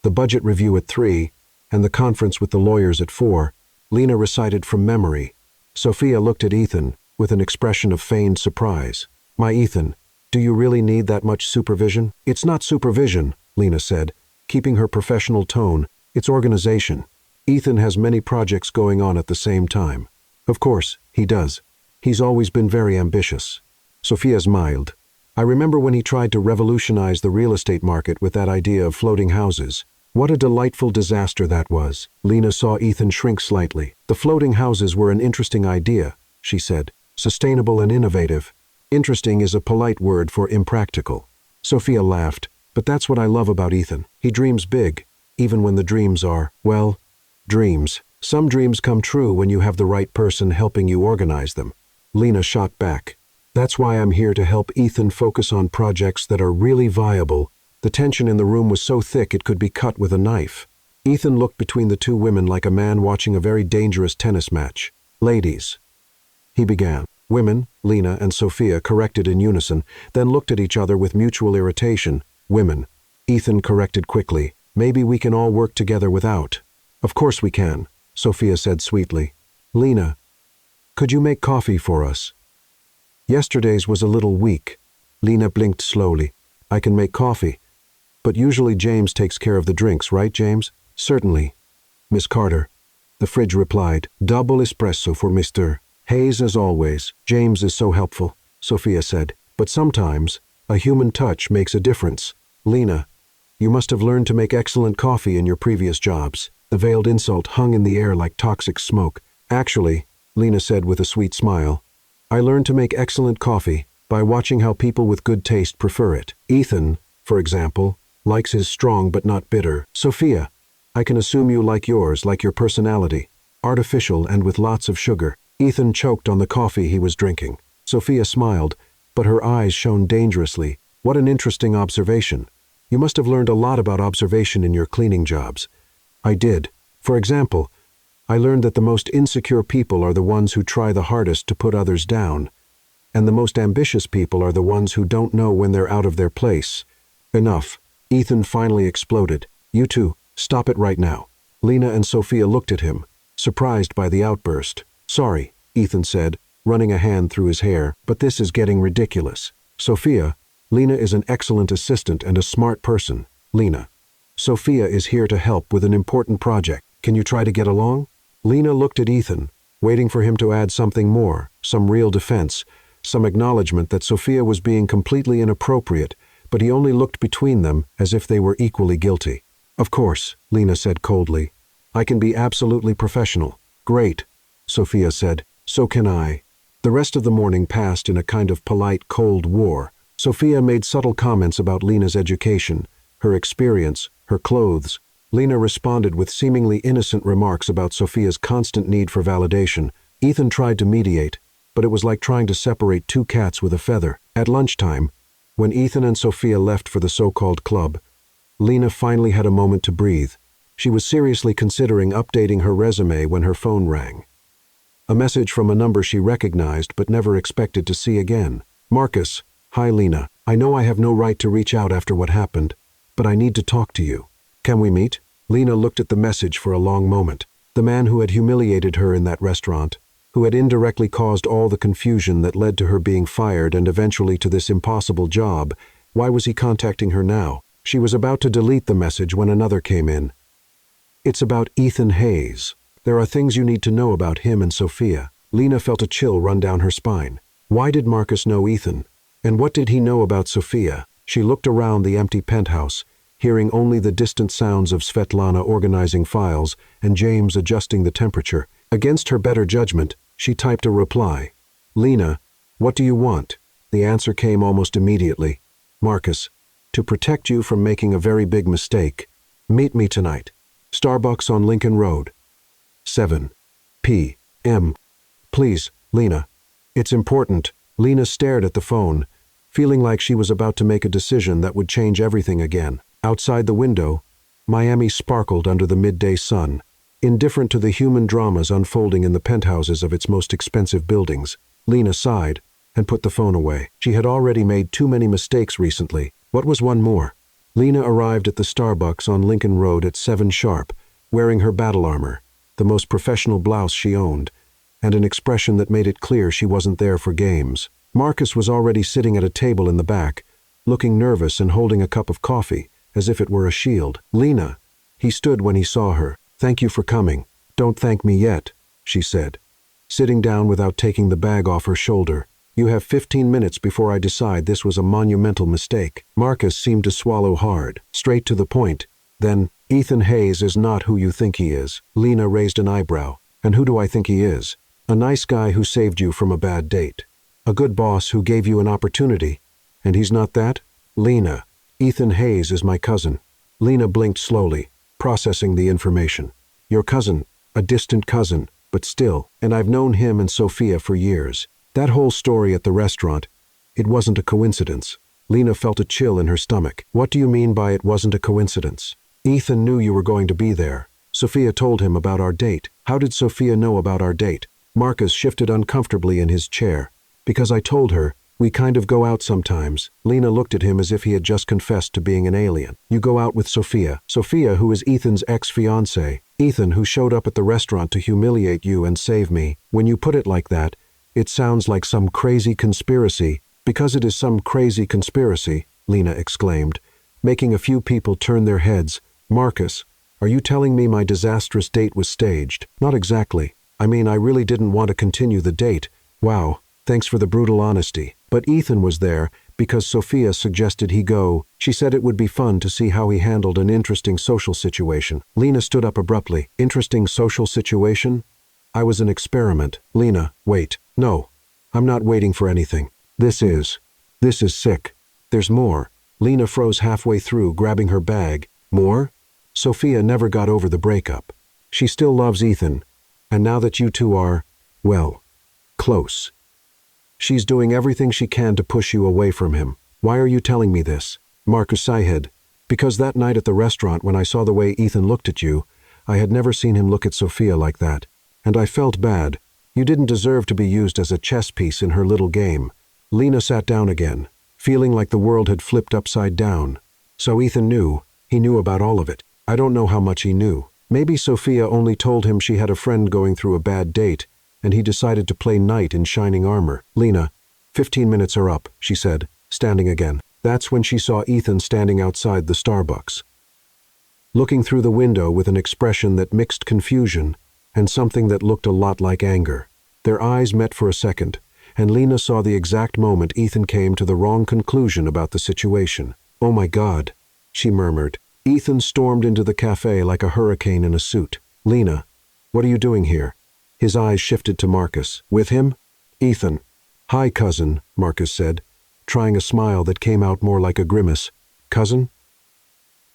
the budget review at 3, and the conference with the lawyers at 4, Lena recited from memory. Sophia looked at Ethan with an expression of feigned surprise. My Ethan, do you really need that much supervision? It's not supervision, Lena said, keeping her professional tone. It's organization. Ethan has many projects going on at the same time. Of course, he does. He's always been very ambitious. Sophia smiled. I remember when he tried to revolutionize the real estate market with that idea of floating houses. What a delightful disaster that was. Lena saw Ethan shrink slightly. The floating houses were an interesting idea, she said. Sustainable and innovative. Interesting is a polite word for impractical. Sophia laughed. But that's what I love about Ethan. He dreams big, even when the dreams are, well, dreams. Some dreams come true when you have the right person helping you organize them. Lena shot back. That's why I'm here to help Ethan focus on projects that are really viable. The tension in the room was so thick it could be cut with a knife. Ethan looked between the two women like a man watching a very dangerous tennis match. Ladies, he began. Women, Lena and Sophia corrected in unison, then looked at each other with mutual irritation. Women. Ethan corrected quickly. Maybe we can all work together without. Of course we can, Sophia said sweetly. Lena, could you make coffee for us? Yesterday's was a little weak. Lena blinked slowly. I can make coffee. But usually James takes care of the drinks, right, James? Certainly, Miss Carter. The fridge replied. Double espresso for Mr. Hayes as always. James is so helpful, Sophia said. But sometimes, a human touch makes a difference. Lena, you must have learned to make excellent coffee in your previous jobs. The veiled insult hung in the air like toxic smoke. Actually, Lena said with a sweet smile, I learned to make excellent coffee by watching how people with good taste prefer it. Ethan, for example, likes his strong but not bitter. Sophia, I can assume you like yours, like your personality, artificial and with lots of sugar. Ethan choked on the coffee he was drinking. Sophia smiled, but her eyes shone dangerously. What an interesting observation. You must have learned a lot about observation in your cleaning jobs. I did. For example, I learned that the most insecure people are the ones who try the hardest to put others down, and the most ambitious people are the ones who don't know when they're out of their place. Enough. Ethan finally exploded. You two, stop it right now. Lena and Sophia looked at him, surprised by the outburst. Sorry, Ethan said, running a hand through his hair, but this is getting ridiculous. Sophia, Lena is an excellent assistant and a smart person. Lena, Sophia is here to help with an important project. Can you try to get along? Lena looked at Ethan, waiting for him to add something more, some real defense, some acknowledgement that Sophia was being completely inappropriate, but he only looked between them as if they were equally guilty. Of course, Lena said coldly. I can be absolutely professional. Great, Sophia said. So can I. The rest of the morning passed in a kind of polite Cold War. Sophia made subtle comments about Lena's education, her experience, her clothes. Lena responded with seemingly innocent remarks about Sophia's constant need for validation. Ethan tried to mediate, but it was like trying to separate two cats with a feather. At lunchtime, when Ethan and Sophia left for the so-called club, Lena finally had a moment to breathe. She was seriously considering updating her resume when her phone rang. A message from a number she recognized but never expected to see again. Marcus, hi Lena. I know I have no right to reach out after what happened, but I need to talk to you. Can we meet? Lena looked at the message for a long moment. The man who had humiliated her in that restaurant, who had indirectly caused all the confusion that led to her being fired and eventually to this impossible job, why was he contacting her now? She was about to delete the message when another came in. It's about Ethan Hayes. There are things you need to know about him and Sophia. Lena felt a chill run down her spine. Why did Marcus know Ethan? And what did he know about Sophia? She looked around the empty penthouse, hearing only the distant sounds of Svetlana organizing files and James adjusting the temperature. Against her better judgment, she typed a reply. Lena, what do you want? The answer came almost immediately. Marcus, to protect you from making a very big mistake, meet me tonight. Starbucks on Lincoln Road. 7 p.m. Please, Lena. It's important. Lena stared at the phone, feeling like she was about to make a decision that would change everything again. Outside the window, Miami sparkled under the midday sun, indifferent to the human dramas unfolding in the penthouses of its most expensive buildings. Lena sighed and put the phone away. She had already made too many mistakes recently. What was one more? Lena arrived at the Starbucks on Lincoln Road at 7 sharp, wearing her battle armor, the most professional blouse she owned, and an expression that made it clear she wasn't there for games. Marcus was already sitting at a table in the back, looking nervous and holding a cup of coffee, as if it were a shield. "Lena," he stood when he saw her. "Thank you for coming." "Don't thank me yet," she said, sitting down without taking the bag off her shoulder. "You have 15 minutes before I decide this was a monumental mistake." Marcus seemed to swallow hard, straight to the point. Then, "Ethan Hayes is not who you think he is." Lena raised an eyebrow. "And who do I think he is?" "A nice guy who saved you from a bad date. A good boss who gave you an opportunity. And he's not that?" "Lena, Ethan Hayes is my cousin." Lena blinked slowly, processing the information. "Your cousin, a distant cousin, but still, and I've known him and Sophia for years. That whole story at the restaurant, it wasn't a coincidence." Lena felt a chill in her stomach. "What do you mean by it wasn't a coincidence?" "Ethan knew you were going to be there. Sophia told him about our date." "How did Sophia know about our date?" Marcus shifted uncomfortably in his chair. "Because I told her. We kind of go out sometimes." Lena looked at him as if he had just confessed to being an alien. "You go out with Sophia. Sophia, who is Ethan's ex-fiancée. Ethan, who showed up at the restaurant to humiliate you and save me. When you put it like that, it sounds like some crazy conspiracy." "Because it is some crazy conspiracy," Lena exclaimed, making a few people turn their heads. "Marcus, are you telling me my disastrous date was staged?" "Not exactly. I mean, I really didn't want to continue the date." "Wow, thanks for the brutal honesty. But Ethan was there because Sophia suggested he go. She said it would be fun to see how he handled an interesting social situation." Lena stood up abruptly. "Interesting social situation? I was an experiment." "Lena, wait. No, I'm not waiting for anything. This is sick. There's more." Lena froze halfway through, grabbing her bag. "More?" "Sophia never got over the breakup. She still loves Ethan. And now that you two are, well, close. She's doing everything she can to push you away from him." "Why are you telling me this?" Marcus sighed. "Because that night at the restaurant when I saw the way Ethan looked at you, I had never seen him look at Sophia like that. And I felt bad. You didn't deserve to be used as a chess piece in her little game." Lena sat down again, feeling like the world had flipped upside down. "So Ethan knew. He knew about all of it." "I don't know how much he knew. Maybe Sophia only told him she had a friend going through a bad date, and he decided to play knight in shining armor." "Lena, 15 minutes are up," she said, standing again. That's when she saw Ethan standing outside the Starbucks, looking through the window with an expression that mixed confusion and something that looked a lot like anger. Their eyes met for a second, and Lena saw the exact moment Ethan came to the wrong conclusion about the situation. "Oh my God," she murmured. Ethan stormed into the cafe like a hurricane in a suit. "Lena, what are you doing here?" His eyes shifted to Marcus. "With him?" "Ethan." "Hi, cousin," Marcus said, trying a smile that came out more like a grimace. "Cousin?"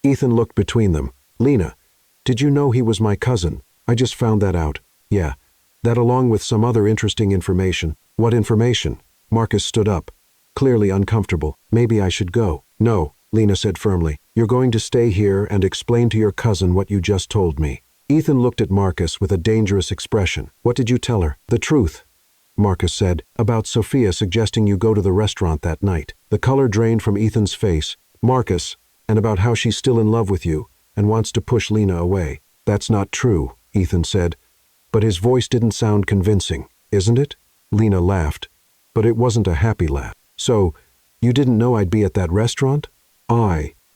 Ethan looked between them. "Lena, did you know he was my cousin?" "I just found that out." "Yeah, that along with some other interesting information." "What information?" Marcus stood up, clearly uncomfortable. "Maybe I should go." "No," Lena said firmly. "You're going to stay here and explain to your cousin what you just told me." Ethan looked at Marcus with a dangerous expression. "What did you tell her?" "The truth," Marcus said, "about Sophia suggesting you go to the restaurant that night." The color drained from Ethan's face. "Marcus, and about how she's still in love with you and wants to push Lena away." "That's not true," Ethan said, but his voice didn't sound convincing. "Isn't it?" Lena laughed, but it wasn't a happy laugh. "So, you didn't know I'd be at that restaurant?"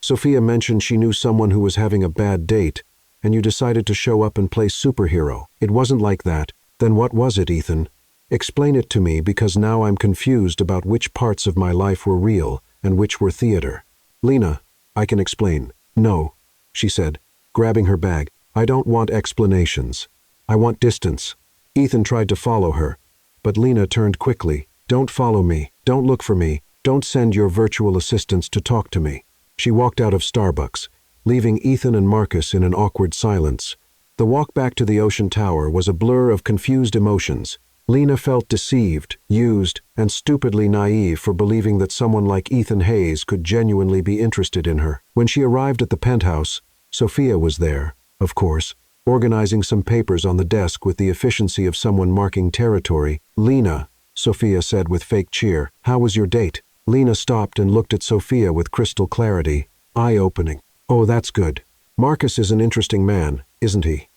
Sophia mentioned she knew someone who was having a bad date, and you decided to show up and play superhero. It wasn't like that. Then what was it, Ethan? Explain it to me, because now I'm confused about which parts of my life were real and which were theater." "Lena, I can explain." "No," she said, grabbing her bag. "I don't want explanations. I want distance." Ethan tried to follow her, but Lena turned quickly. "Don't follow me. Don't look for me. Don't send your virtual assistants to talk to me." She walked out of Starbucks, leaving Ethan and Marcus in an awkward silence. The walk back to the Ocean Tower was a blur of confused emotions. Lena felt deceived, used, and stupidly naive for believing that someone like Ethan Hayes could genuinely be interested in her. When she arrived at the penthouse, Sophia was there, of course, organizing some papers on the desk with the efficiency of someone marking territory. "Lena," Sophia said with fake cheer, "how was your date?" Lena stopped and looked at Sophia with crystal clarity. Eye-opening. Oh, that's good. Marcus is an interesting man, isn't he?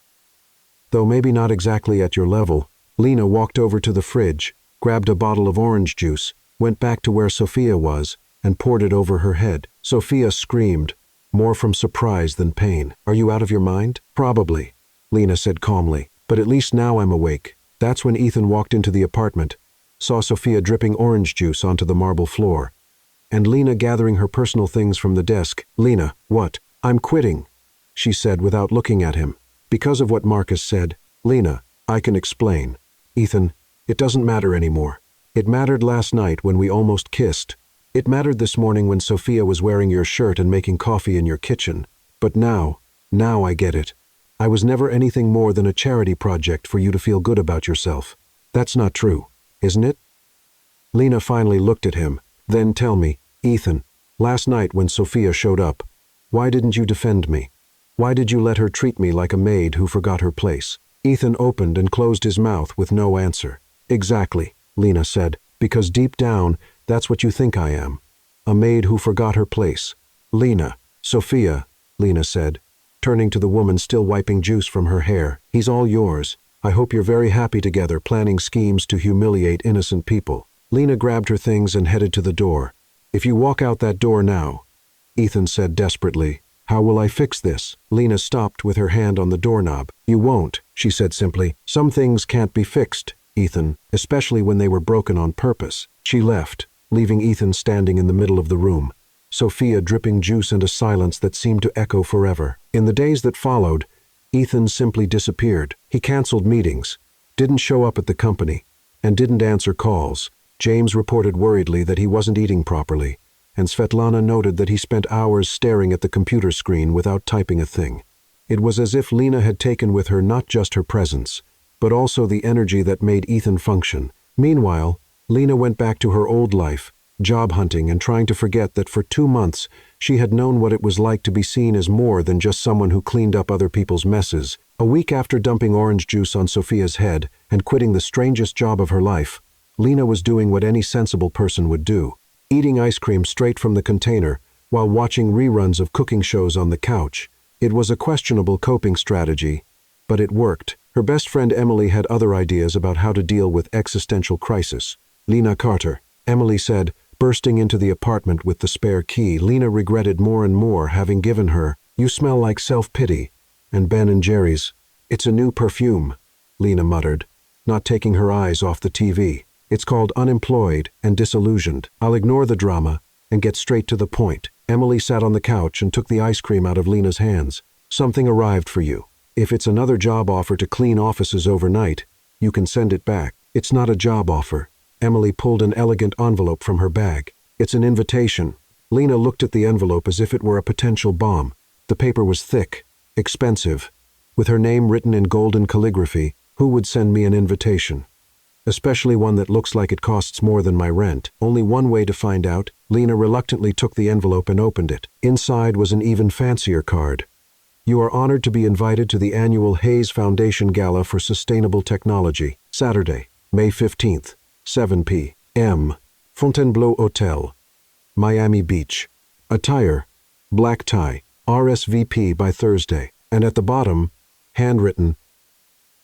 Though maybe not exactly at your level. Lena walked over to the fridge, grabbed a bottle of orange juice, went back to where Sophia was, and poured it over her head. Sophia screamed, more from surprise than pain. Are you out of your mind? Probably, Lena said calmly. But at least now I'm awake. That's when Ethan walked into the apartment, saw Sophia dripping orange juice onto the marble floor, and Lena gathering her personal things from the desk. Lena, what? I'm quitting, she said without looking at him. Because of what Marcus said. Lena, I can explain. Ethan, it doesn't matter anymore. It mattered last night when we almost kissed. It mattered this morning when Sophia was wearing your shirt and making coffee in your kitchen. But now I get it. I was never anything more than a charity project for you to feel good about yourself. That's not true, isn't it? Lena finally looked at him. Then tell me, Ethan, last night when Sophia showed up, why didn't you defend me? Why did you let her treat me like a maid who forgot her place? Ethan opened and closed his mouth with no answer. Exactly, Lena said, because deep down, that's what you think I am. A maid who forgot her place. Lena, Sophia, Lena said, turning to the woman still wiping juice from her hair. He's all yours. I hope you're very happy together planning schemes to humiliate innocent people. Lena grabbed her things and headed to the door. If you walk out that door now, Ethan said desperately, how will I fix this? Lena stopped with her hand on the doorknob. You won't, she said simply. Some things can't be fixed, Ethan, especially when they were broken on purpose. She left, leaving Ethan standing in the middle of the room, Sophia dripping juice and a silence that seemed to echo forever. In the days that followed, Ethan simply disappeared. He canceled meetings, didn't show up at the company, and didn't answer calls. James reported worriedly that he wasn't eating properly, and Svetlana noted that he spent hours staring at the computer screen without typing a thing. It was as if Lena had taken with her not just her presence, but also the energy that made Ethan function. Meanwhile, Lena went back to her old life, job hunting and trying to forget that for 2 months she had known what it was like to be seen as more than just someone who cleaned up other people's messes. A week after dumping orange juice on Sophia's head and quitting the strangest job of her life, Lena was doing what any sensible person would do, eating ice cream straight from the container while watching reruns of cooking shows on the couch. It was a questionable coping strategy, but it worked. Her best friend Emily had other ideas about how to deal with existential crisis. Lena Carter, Emily said, bursting into the apartment with the spare key. Lena regretted more and more having given her, "You smell like self-pity," and Ben & Jerry's. "It's a new perfume," Lena muttered, not taking her eyes off the TV. "It's called Unemployed and Disillusioned. I'll ignore the drama and get straight to the point." Emily sat on the couch and took the ice cream out of Lena's hands. "Something arrived for you. If it's another job offer to clean offices overnight, you can send it back." "It's not a job offer." Emily pulled an elegant envelope from her bag. "It's an invitation." Lena looked at the envelope as if it were a potential bomb. The paper was thick, expensive, with her name written in golden calligraphy. Who would send me an invitation? Especially one that looks like it costs more than my rent. Only one way to find out. Lena reluctantly took the envelope and opened it. Inside was an even fancier card. "You are honored to be invited to the annual Hayes Foundation Gala for Sustainable Technology, Saturday, May 15th, 7 p.m. Fontainebleau Hotel, Miami Beach. Attire, black tie, RSVP by Thursday." And at the bottom, handwritten,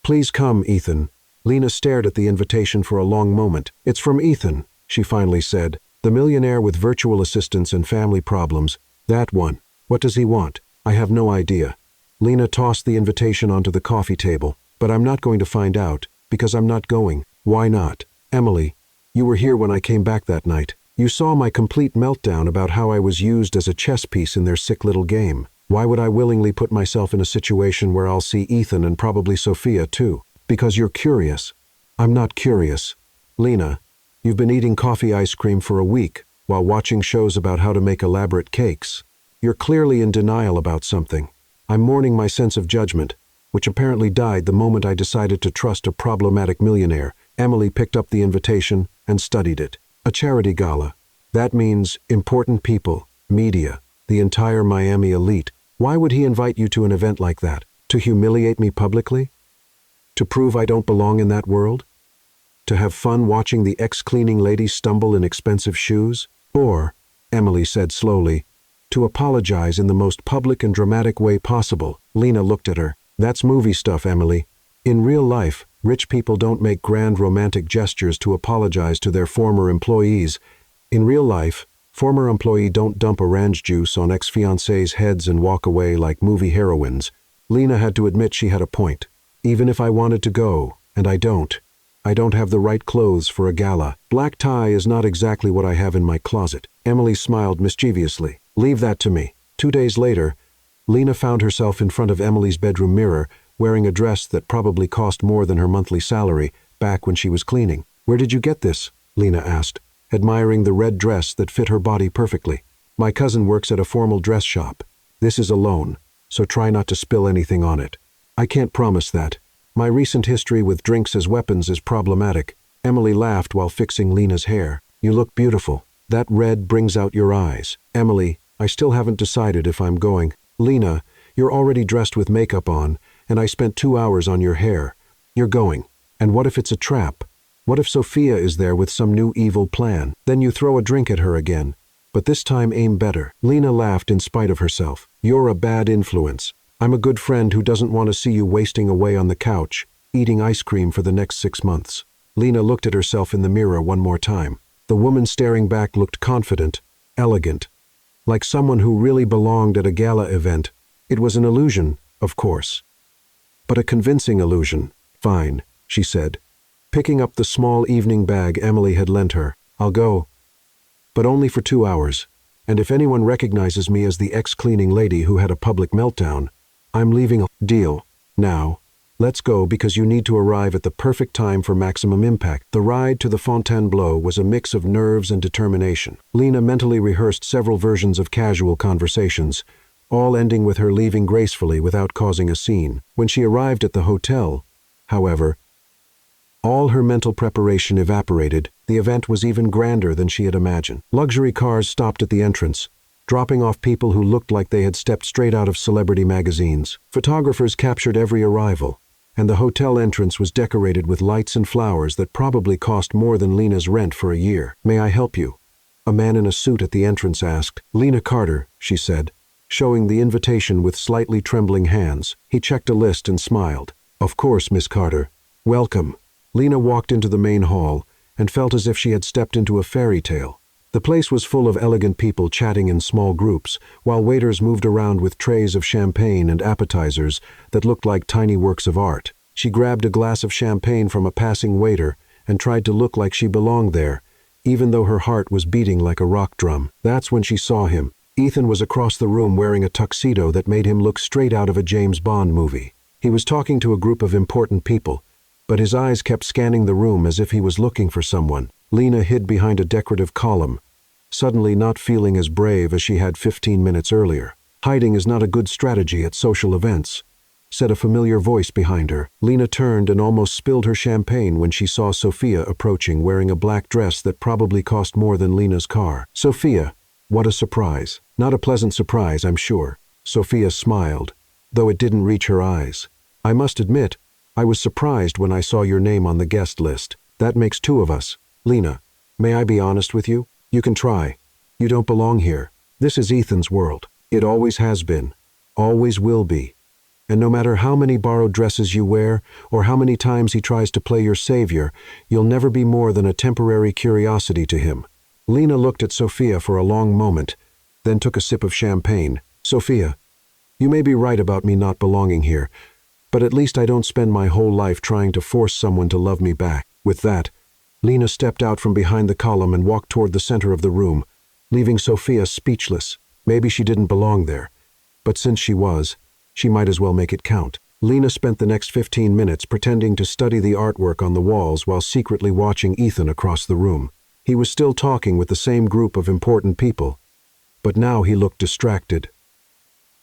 "Please come, Ethan." Lena stared at the invitation for a long moment. "It's from Ethan," she finally said. "The millionaire with virtual assistants and family problems. That one. What does he want?" "I have no idea." Lena tossed the invitation onto the coffee table. "But I'm not going to find out, because I'm not going." "Why not?" "Emily, you were here when I came back that night. You saw my complete meltdown about how I was used as a chess piece in their sick little game. Why would I willingly put myself in a situation where I'll see Ethan and probably Sophia too? Because you're curious." "I'm not curious." "Lena, you've been eating coffee ice cream for a week while watching shows about how to make elaborate cakes. You're clearly in denial about something. I'm mourning my sense of judgment, which apparently died the moment I decided to trust a problematic millionaire." Emily picked up the invitation and studied it. "A charity gala. That means important people, media, the entire Miami elite. Why would he invite you to an event like that? To humiliate me publicly? To prove I don't belong in that world? To have fun watching the ex-cleaning lady stumble in expensive shoes? Or," Emily said slowly, To apologize in the most public and dramatic way possible. Lena looked at her. That's movie stuff, Emily. In real life, rich people don't make grand romantic gestures to apologize to their former employees. In real life, former employee don't dump orange juice on ex-fiancés' heads and walk away like movie heroines. Lena had to admit she had a point. Even if I wanted to go, and I don't have the right clothes for a gala. Black tie is not exactly what I have in my closet. Emily smiled mischievously. Leave that to me. 2 days later, Lena found herself in front of Emily's bedroom mirror, wearing a dress that probably cost more than her monthly salary back when she was cleaning. Where did you get this? Lena asked, admiring the red dress that fit her body perfectly. My cousin works at a formal dress shop. This is a loan, so try not to spill anything on it. I can't promise that. My recent history with drinks as weapons is problematic. Emily laughed while fixing Lena's hair. You look beautiful. That red brings out your eyes. Emily, I still haven't decided if I'm going. Lena, you're already dressed with makeup on, and I spent 2 hours on your hair. You're going. And what if it's a trap? What if Sophia is there with some new evil plan? Then you throw a drink at her again. But this time aim better. Lena laughed in spite of herself. You're a bad influence. I'm a good friend who doesn't want to see you wasting away on the couch, eating ice cream for the next 6 months. Lena looked at herself in the mirror one more time. The woman staring back looked confident, elegant, like someone who really belonged at a gala event. It was an illusion, of course. But a convincing illusion. Fine, she said, picking up the small evening bag Emily had lent her. I'll go. But only for 2 hours. And if anyone recognizes me as the ex-cleaning lady who had a public meltdown, I'm leaving. Deal. Now, let's go because you need to arrive at the perfect time for maximum impact. The ride to the Fontainebleau was a mix of nerves and determination. Lena mentally rehearsed several versions of casual conversations, all ending with her leaving gracefully without causing a scene. When she arrived at the hotel, however, all her mental preparation evaporated. The event was even grander than she had imagined. Luxury cars stopped at the entrance, dropping off people who looked like they had stepped straight out of celebrity magazines. Photographers captured every arrival, and the hotel entrance was decorated with lights and flowers that probably cost more than Lena's rent for a year. May I help you? A man in a suit at the entrance asked. Lena Carter, she said, showing the invitation with slightly trembling hands. He checked a list and smiled. Of course, Miss Carter. Welcome. Lena walked into the main hall and felt as if she had stepped into a fairy tale. The place was full of elegant people chatting in small groups, while waiters moved around with trays of champagne and appetizers that looked like tiny works of art. She grabbed a glass of champagne from a passing waiter and tried to look like she belonged there, even though her heart was beating like a rock drum. That's when she saw him. Ethan was across the room wearing a tuxedo that made him look straight out of a James Bond movie. He was talking to a group of important people, but his eyes kept scanning the room as if he was looking for someone. Lena hid behind a decorative column, suddenly not feeling as brave as she had 15 minutes earlier. Hiding is not a good strategy at social events, said a familiar voice behind her. Lena turned and almost spilled her champagne when she saw Sophia approaching wearing a black dress that probably cost more than Lena's car. Sophia, what a surprise. Not a pleasant surprise, I'm sure. Sophia smiled, though it didn't reach her eyes. I must admit, I was surprised when I saw your name on the guest list. That makes 2 of us. Lena, may I be honest with you? You can try. You don't belong here. This is Ethan's world. It always has been. Always will be. And no matter how many borrowed dresses you wear, or how many times he tries to play your savior, you'll never be more than a temporary curiosity to him. Lena looked at Sophia for a long moment, then took a sip of champagne. Sophia, you may be right about me not belonging here, but at least I don't spend my whole life trying to force someone to love me back. With that, Lena stepped out from behind the column and walked toward the center of the room, leaving Sophia speechless. Maybe she didn't belong there, but since she was, she might as well make it count. Lena spent the next 15 minutes pretending to study the artwork on the walls while secretly watching Ethan across the room. He was still talking with the same group of important people, but now he looked distracted,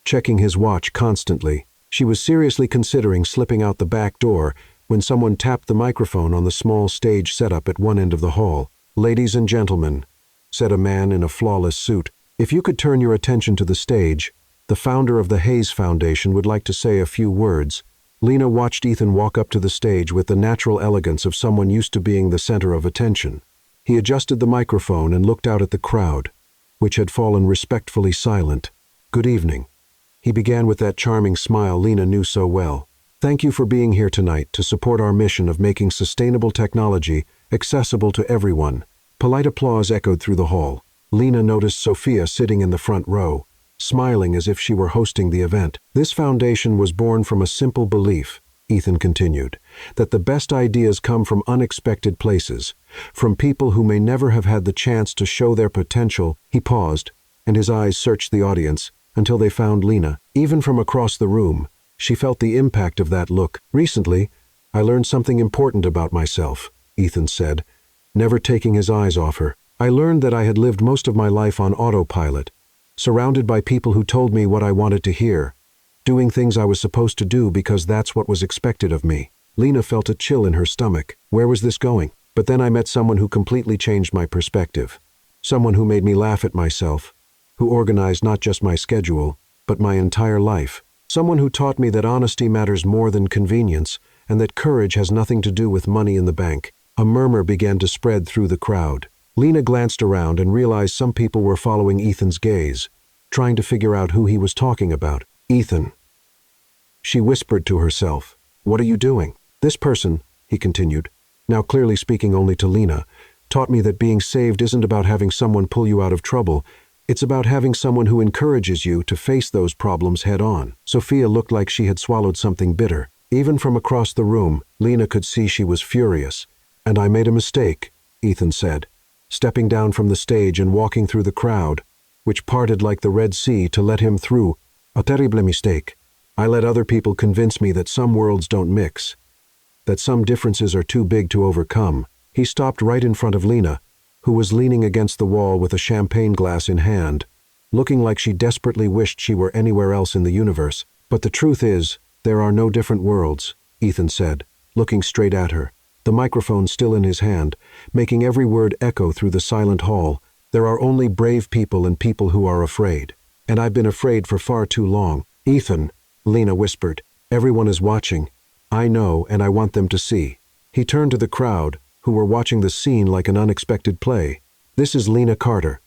checking his watch constantly. She was seriously considering slipping out the back door when someone tapped the microphone on the small stage setup at one end of the hall. Ladies and gentlemen, said a man in a flawless suit, if you could turn your attention to the stage, the founder of the Hayes Foundation would like to say a few words. Lena watched Ethan walk up to the stage with the natural elegance of someone used to being the center of attention. He adjusted the microphone and looked out at the crowd, which had fallen respectfully silent. "Good evening." He began with that charming smile Lena knew so well. "Thank you for being here tonight to support our mission of making sustainable technology accessible to everyone." Polite applause echoed through the hall. Lena noticed Sophia sitting in the front row, smiling as if she were hosting the event. "This foundation was born from a simple belief," Ethan continued, "that the best ideas come from unexpected places, from people who may never have had the chance to show their potential." He paused, and his eyes searched the audience until they found Lena. Even from across the room, she felt the impact of that look. "Recently, I learned something important about myself," Ethan said, never taking his eyes off her. "I learned that I had lived most of my life on autopilot, surrounded by people who told me what I wanted to hear, doing things I was supposed to do because that's what was expected of me." Lena felt a chill in her stomach. Where was this going? "But then I met someone who completely changed my perspective. Someone who made me laugh at myself, who organized not just my schedule, but my entire life. Someone who taught me that honesty matters more than convenience, and that courage has nothing to do with money in the bank." A murmur began to spread through the crowd. Lena glanced around and realized some people were following Ethan's gaze, trying to figure out who he was talking about. "Ethan," she whispered to herself. "What are you doing?" "This person," he continued, now clearly speaking only to Lena, "taught me that being saved isn't about having someone pull you out of trouble. It's about having someone who encourages you to face those problems head on." Sophia looked like she had swallowed something bitter. Even from across the room, Lena could see she was furious. "And I made a mistake," Ethan said, stepping down from the stage and walking through the crowd, which parted like the Red Sea to let him through. "A terrible mistake. I let other people convince me that some worlds don't mix, that some differences are too big to overcome." He stopped right in front of Lena, who was leaning against the wall with a champagne glass in hand, looking like she desperately wished she were anywhere else in the universe. "But the truth is, there are no different worlds," Ethan said, looking straight at her, the microphone still in his hand, making every word echo through the silent hall. "There are only brave people and people who are afraid. And I've been afraid for far too long." "Ethan," Lena whispered, "everyone is watching. I know, and I want them to see." He turned to the crowd, who were watching the scene like an unexpected play. "This is Lena Carter,"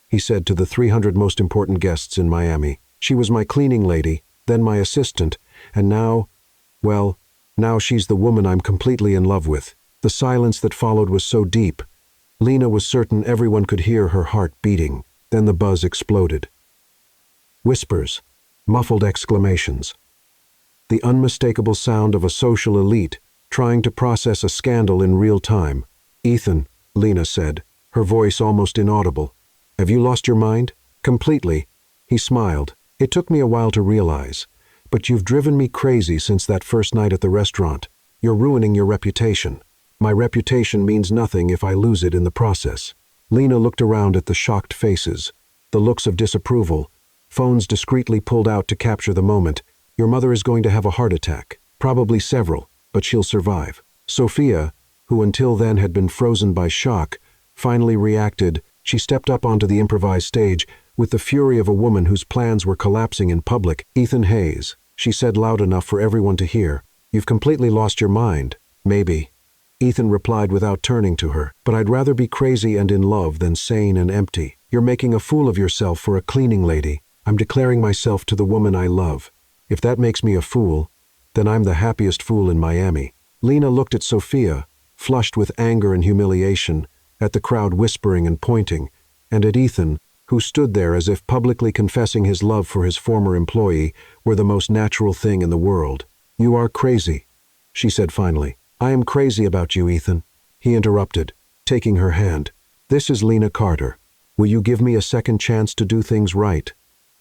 he said to the 300 most important guests in Miami. "She was my cleaning lady, then my assistant, and now, well, now she's the woman I'm completely in love with." The silence that followed was so deep, Lena was certain everyone could hear her heart beating. Then the buzz exploded. Whispers, muffled exclamations. The unmistakable sound of a social elite trying to process a scandal in real time. "Ethan," Lena said, her voice almost inaudible, "have you lost your mind?" "Completely." He smiled. "It took me a while to realize, but you've driven me crazy since that first night at the restaurant. You're ruining your reputation." "My reputation means nothing if I lose it in the process." Lena looked around at the shocked faces, the looks of disapproval, phones discreetly pulled out to capture the moment. "Your mother is going to have a heart attack, probably several, but she'll survive." Sophia, who until then had been frozen by shock, finally reacted. She stepped up onto the improvised stage with the fury of a woman whose plans were collapsing in public. "Ethan Hayes," she said loud enough for everyone to hear, "you've completely lost your mind." "Maybe," Ethan replied without turning to her, "but I'd rather be crazy and in love than sane and empty. You're making a fool of yourself for a cleaning lady. I'm declaring myself to the woman I love. If that makes me a fool, then I'm the happiest fool in Miami." Lena looked at Sophia, flushed with anger and humiliation, at the crowd whispering and pointing, and at Ethan, who stood there as if publicly confessing his love for his former employee were the most natural thing in the world. "You are crazy," she said finally. "I am crazy about you, Ethan," he interrupted, taking her hand. "This is Lena Carter. Will you give me a second chance to do things right?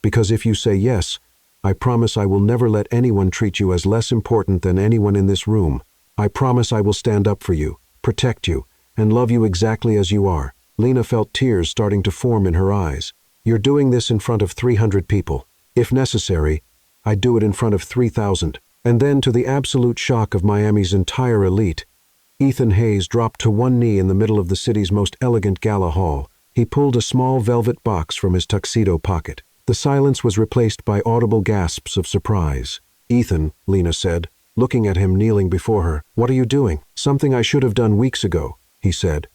Because if you say yes, I promise I will never let anyone treat you as less important than anyone in this room. I promise I will stand up for you, protect you, and love you exactly as you are." Lena felt tears starting to form in her eyes. "You're doing this in front of 300 people. If necessary, I'd do it in front of 3,000. And then, to the absolute shock of Miami's entire elite, Ethan Hayes dropped to one knee in the middle of the city's most elegant gala hall. He pulled a small velvet box from his tuxedo pocket. The silence was replaced by audible gasps of surprise. "Ethan," Lena said, looking at him kneeling before her, "what are you doing?" "Something I should have done weeks ago," he said,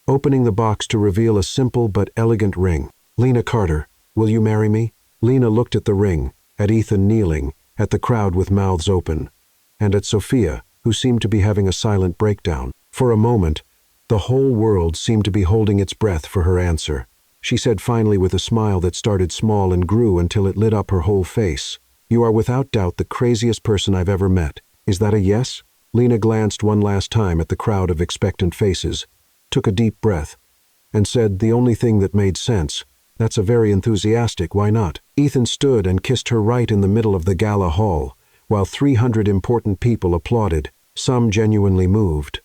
opening the box to reveal a simple but elegant ring. Lena Carter, will you marry me? Lena looked at the ring, at Ethan kneeling, at the crowd with mouths open, and at Sophia, who seemed to be having a silent breakdown. For a moment, the whole world seemed to be holding its breath for her answer. She said finally with a smile that started small and grew until it lit up her whole face, "You are without doubt the craziest person I've ever met. Is that a yes?" Lena glanced one last time at the crowd of expectant faces, took a deep breath, and said the only thing that made sense, "That's a very enthusiastic, why not?" Ethan stood and kissed her right in the middle of the gala hall, while 300 important people applauded, some genuinely moved,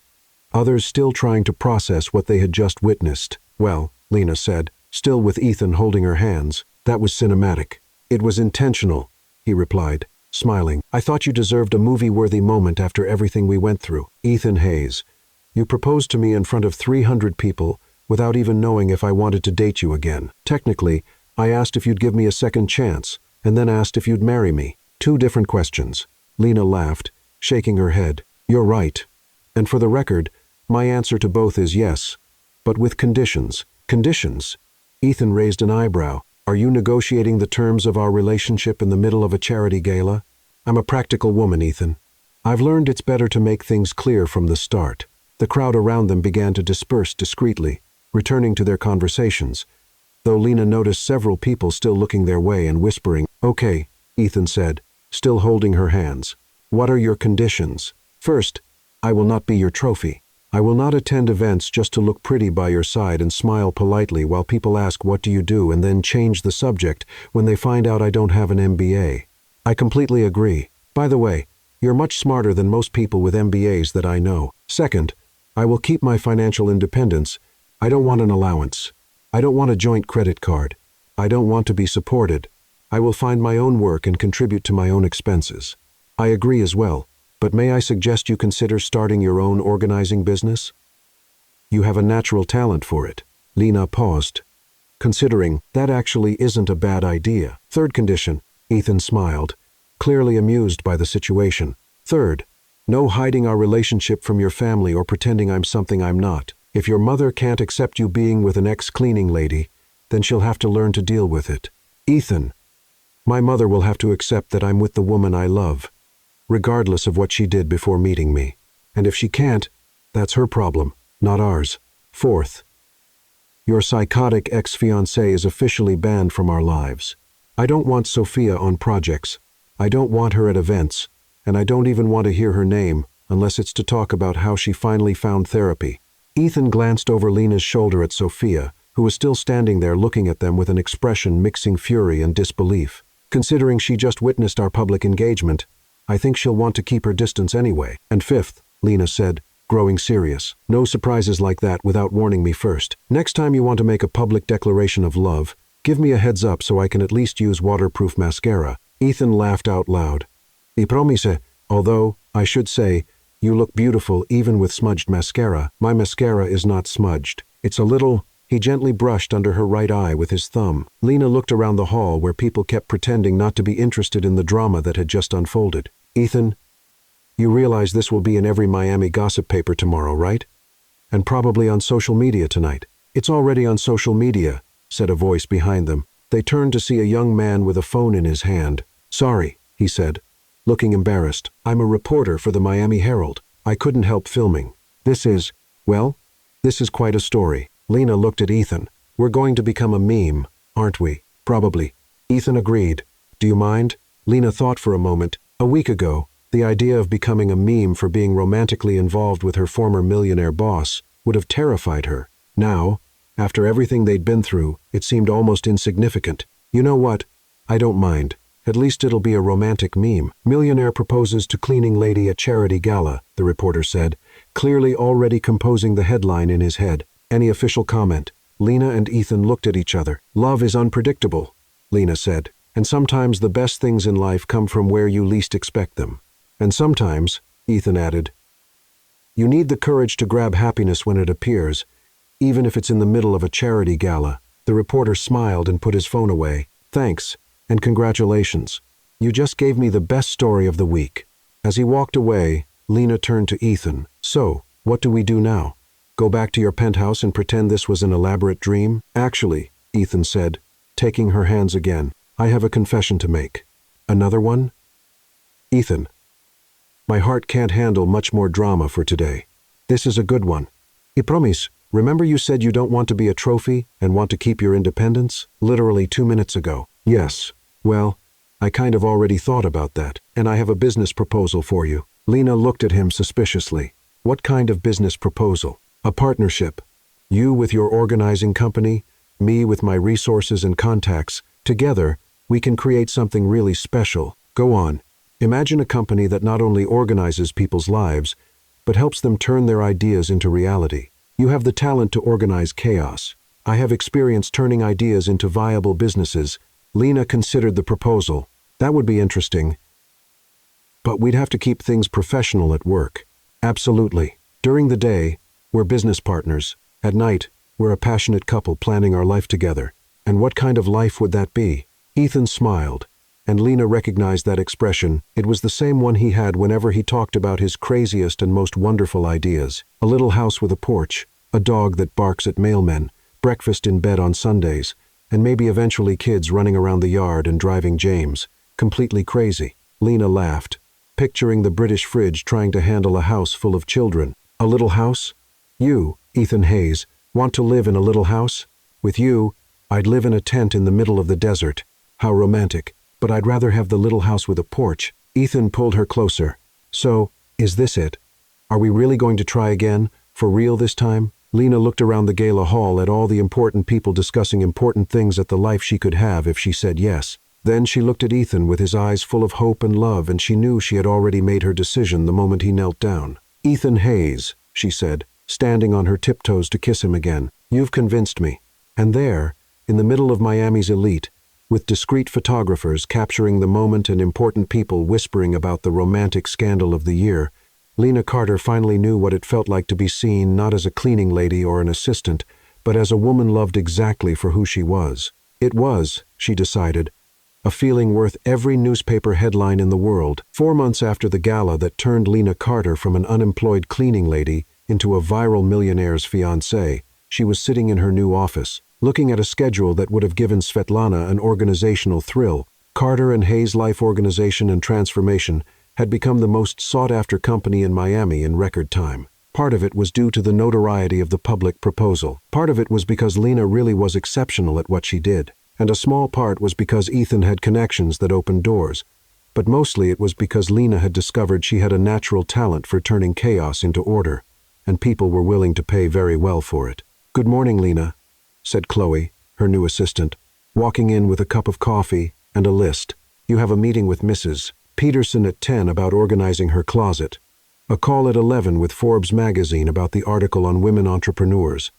others still trying to process what they had just witnessed. "Well," Lena said, still with Ethan holding her hands, "that was cinematic." "It was intentional," he replied, smiling. "I thought you deserved a movie-worthy moment after everything we went through." "Ethan Hayes, you proposed to me in front of 300 people without even knowing if I wanted to date you again. Technically, I asked if you'd give me a second chance, and then asked if you'd marry me. Two different questions." Lena laughed, shaking her head. "You're right. And for the record, my answer to both is yes, but with conditions." "Conditions?" Ethan raised an eyebrow. "Are you negotiating the terms of our relationship in the middle of a charity gala?" "I'm a practical woman, Ethan. I've learned it's better to make things clear from the start." The crowd around them began to disperse discreetly, returning to their conversations, though Lena noticed several people still looking their way and whispering. "Okay," Ethan said, still holding her hands. "What are your conditions?" "First, I will not be your trophy. I will not attend events just to look pretty by your side and smile politely while people ask what do you do and then change the subject when they find out I don't have an MBA. I completely agree. By the way, you're much smarter than most people with MBAs that I know. Second, I will keep my financial independence. I don't want an allowance. I don't want a joint credit card. I don't want to be supported. I will find my own work and contribute to my own expenses." "I agree as well. But may I suggest you consider starting your own organizing business? You have a natural talent for it." Lena paused, considering that actually isn't a bad idea. "Third condition," Ethan smiled, clearly amused by the situation. "Third, no hiding our relationship from your family or pretending I'm something I'm not. If your mother can't accept you being with an ex-cleaning lady, then she'll have to learn to deal with it." "Ethan, my mother will have to accept that I'm with the woman I love, regardless of what she did before meeting me. And if she can't, that's her problem, not ours." "Fourth, your psychotic ex-fiancé is officially banned from our lives. I don't want Sophia on projects. I don't want her at events, and I don't even want to hear her name unless it's to talk about how she finally found therapy." Ethan glanced over Lena's shoulder at Sophia, who was still standing there looking at them with an expression mixing fury and disbelief. "Considering she just witnessed our public engagement, I think she'll want to keep her distance anyway." "And fifth," Lena said, growing serious, "no surprises like that without warning me first. Next time you want to make a public declaration of love, give me a heads up so I can at least use waterproof mascara." Ethan laughed out loud. "I promise, although, I should say, you look beautiful even with smudged mascara. My mascara is not smudged. It's a little..." He gently brushed under her right eye with his thumb. Lena looked around the hall where people kept pretending not to be interested in the drama that had just unfolded. "Ethan, you realize this will be in every Miami gossip paper tomorrow, right? And probably on social media tonight." "It's already on social media," said a voice behind them. They turned to see a young man with a phone in his hand. "Sorry," he said, looking embarrassed. "I'm a reporter for the Miami Herald. I couldn't help filming. This is quite a story." Lena looked at Ethan. "We're going to become a meme, aren't we?" "Probably." Ethan agreed. "Do you mind?" Lena thought for a moment. A week ago, the idea of becoming a meme for being romantically involved with her former millionaire boss would have terrified her. Now, after everything they'd been through, it seemed almost insignificant. "You know what? I don't mind. At least it'll be a romantic meme." "Millionaire proposes to cleaning lady at charity gala," the reporter said, clearly already composing the headline in his head. "Any official comment?" Lena and Ethan looked at each other. "Love is unpredictable," Lena said, "and sometimes the best things in life come from where you least expect them. And sometimes," Ethan added, "you need the courage to grab happiness when it appears, even if it's in the middle of a charity gala." The reporter smiled and put his phone away. "Thanks, and congratulations. You just gave me the best story of the week." As he walked away, Lena turned to Ethan. "So, what do we do now? Go back to your penthouse and pretend this was an elaborate dream?" "Actually," Ethan said, taking her hands again. I have a confession to make. Another one? Ethan. My heart can't handle much more drama for today. This is a good one. I promise, remember you said you don't want to be a trophy and want to keep your independence? Literally 2 minutes ago. Yes. Well, I kind of already thought about that, and I have a business proposal for you. Lena looked at him suspiciously. What kind of business proposal? A partnership. You with your organizing company, me with my resources and contacts. Together, we can create something really special. Go on. Imagine a company that not only organizes people's lives, but helps them turn their ideas into reality. You have the talent to organize chaos. I have experience turning ideas into viable businesses. Lena considered the proposal. That would be interesting. But we'd have to keep things professional at work. Absolutely. During the day, we're business partners. At night, we're a passionate couple planning our life together. And what kind of life would that be? Ethan smiled, and Lena recognized that expression. It was the same one he had whenever he talked about his craziest and most wonderful ideas. A little house with a porch, a dog that barks at mailmen, breakfast in bed on Sundays, and maybe eventually kids running around the yard and driving James. Completely crazy. Lena laughed, picturing the British fridge trying to handle a house full of children. A little house? You, Ethan Hayes, want to live in a little house? With you, I'd live in a tent in the middle of the desert. How romantic. But I'd rather have the little house with a porch. Ethan pulled her closer. So, is this it? Are we really going to try again? For real this time? Lena looked around the gala hall at all the important people discussing important things at the life she could have if she said yes. Then she looked at Ethan with his eyes full of hope and love, and she knew she had already made her decision the moment he knelt down. Ethan Hayes, she said, standing on her tiptoes to kiss him again. You've convinced me. And there, in the middle of Miami's elite, with discreet photographers capturing the moment and important people whispering about the romantic scandal of the year, Lena Carter finally knew what it felt like to be seen not as a cleaning lady or an assistant, but as a woman loved exactly for who she was. It was, she decided, a feeling worth every newspaper headline in the world. 4 months after the gala that turned Lena Carter from an unemployed cleaning lady into a viral millionaire's fiancée, she was sitting in her new office, looking at a schedule that would have given Svetlana an organizational thrill. Carter and Hayes Life Organization and Transformation had become the most sought-after company in Miami in record time. Part of it was due to the notoriety of the public proposal. Part of it was because Lena really was exceptional at what she did. And a small part was because Ethan had connections that opened doors. But mostly it was because Lena had discovered she had a natural talent for turning chaos into order, and people were willing to pay very well for it. Good morning, Lena, said Chloe, her new assistant, walking in with a cup of coffee and a list. You have a meeting with Mrs. Peterson at 10 about organizing her closet. A call at 11 with Forbes magazine about the article on women entrepreneurs.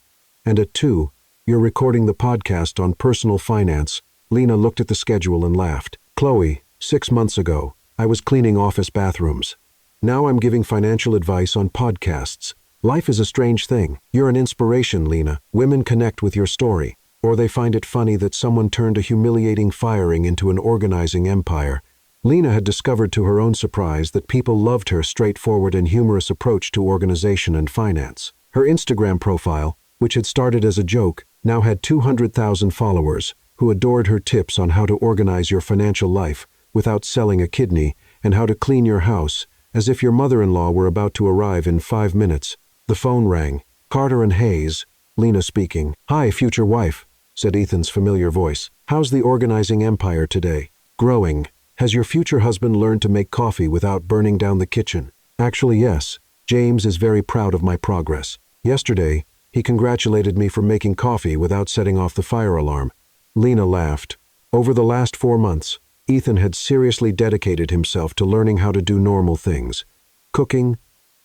And at 2, you're recording the podcast on personal finance. Lena looked at the schedule and laughed. Chloe, 6 months ago, I was cleaning office bathrooms. Now I'm giving financial advice on podcasts. Life is a strange thing. You're an inspiration, Lena. Women connect with your story, or they find it funny that someone turned a humiliating firing into an organizing empire. Lena had discovered to her own surprise that people loved her straightforward and humorous approach to organization and finance. Her Instagram profile, which had started as a joke, now had 200,000 followers who adored her tips on how to organize your financial life without selling a kidney and how to clean your house, as if your mother-in-law were about to arrive in 5 minutes. The phone rang. Carter and Hayes, Lena speaking. Hi, future wife, said Ethan's familiar voice. How's the organizing empire today? Growing. Has your future husband learned to make coffee without burning down the kitchen? Actually, yes. James is very proud of my progress. Yesterday, he congratulated me for making coffee without setting off the fire alarm. Lena laughed. Over the last 4 months, Ethan had seriously dedicated himself to learning how to do normal things. Cooking,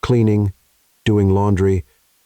cleaning, doing laundry,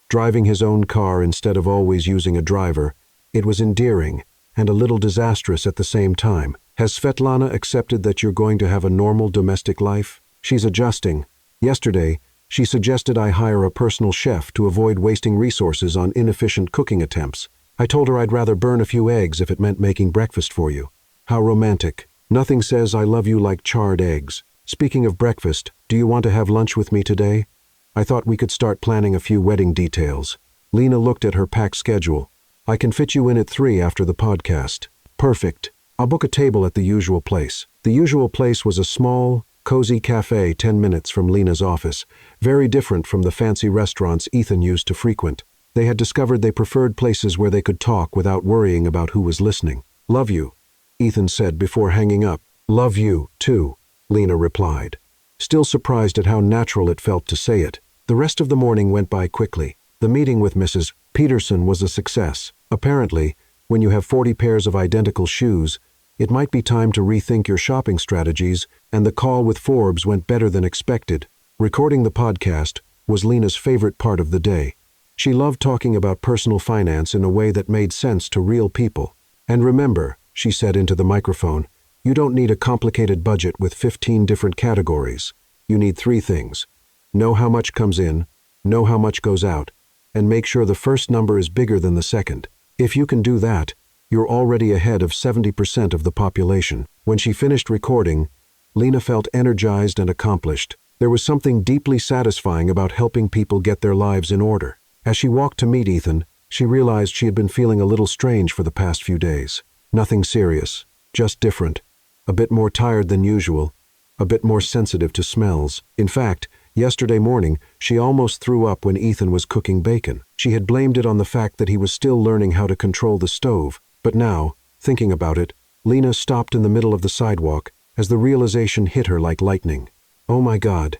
driving his own car instead of always using a driver. It was endearing and a little disastrous at the same time. Has Svetlana accepted that you're going to have a normal domestic life? She's adjusting. Yesterday, she suggested I hire a personal chef to avoid wasting resources on inefficient cooking attempts. I told her I'd rather burn a few eggs if it meant making breakfast for you. How romantic. Nothing says I love you like charred eggs. Speaking of breakfast, do you want to have lunch with me today? I thought we could start planning a few wedding details. Lena looked at her packed schedule. I can fit you in at 3 after the podcast. Perfect. I'll book a table at the usual place. The usual place was a small, cozy cafe 10 minutes from Lena's office, very different from the fancy restaurants Ethan used to frequent. They had discovered they preferred places where they could talk without worrying about who was listening. Love you, Ethan said before hanging up. Love you, too, Lena replied, still surprised at how natural it felt to say it. The rest of the morning went by quickly. The meeting with Mrs. Peterson was a success. Apparently, when you have 40 pairs of identical shoes, it might be time to rethink your shopping strategies, and the call with Forbes went better than expected. Recording the podcast was Lena's favorite part of the day. She loved talking about personal finance in a way that made sense to real people. And remember, she said into the microphone, you don't need a complicated budget with 15 different categories. You need 3 things. Know how much comes in, know how much goes out, and make sure the first number is bigger than the second. If you can do that, you're already ahead of 70% of the population. When she finished recording, Lena felt energized and accomplished. There was something deeply satisfying about helping people get their lives in order. As she walked to meet Ethan, she realized she had been feeling a little strange for the past few days. Nothing serious, just different. A bit more tired than usual, a bit more sensitive to smells. In fact, yesterday morning, she almost threw up when Ethan was cooking bacon. She had blamed it on the fact that he was still learning how to control the stove. But now, thinking about it, Lena stopped in the middle of the sidewalk as the realization hit her like lightning. Oh my God,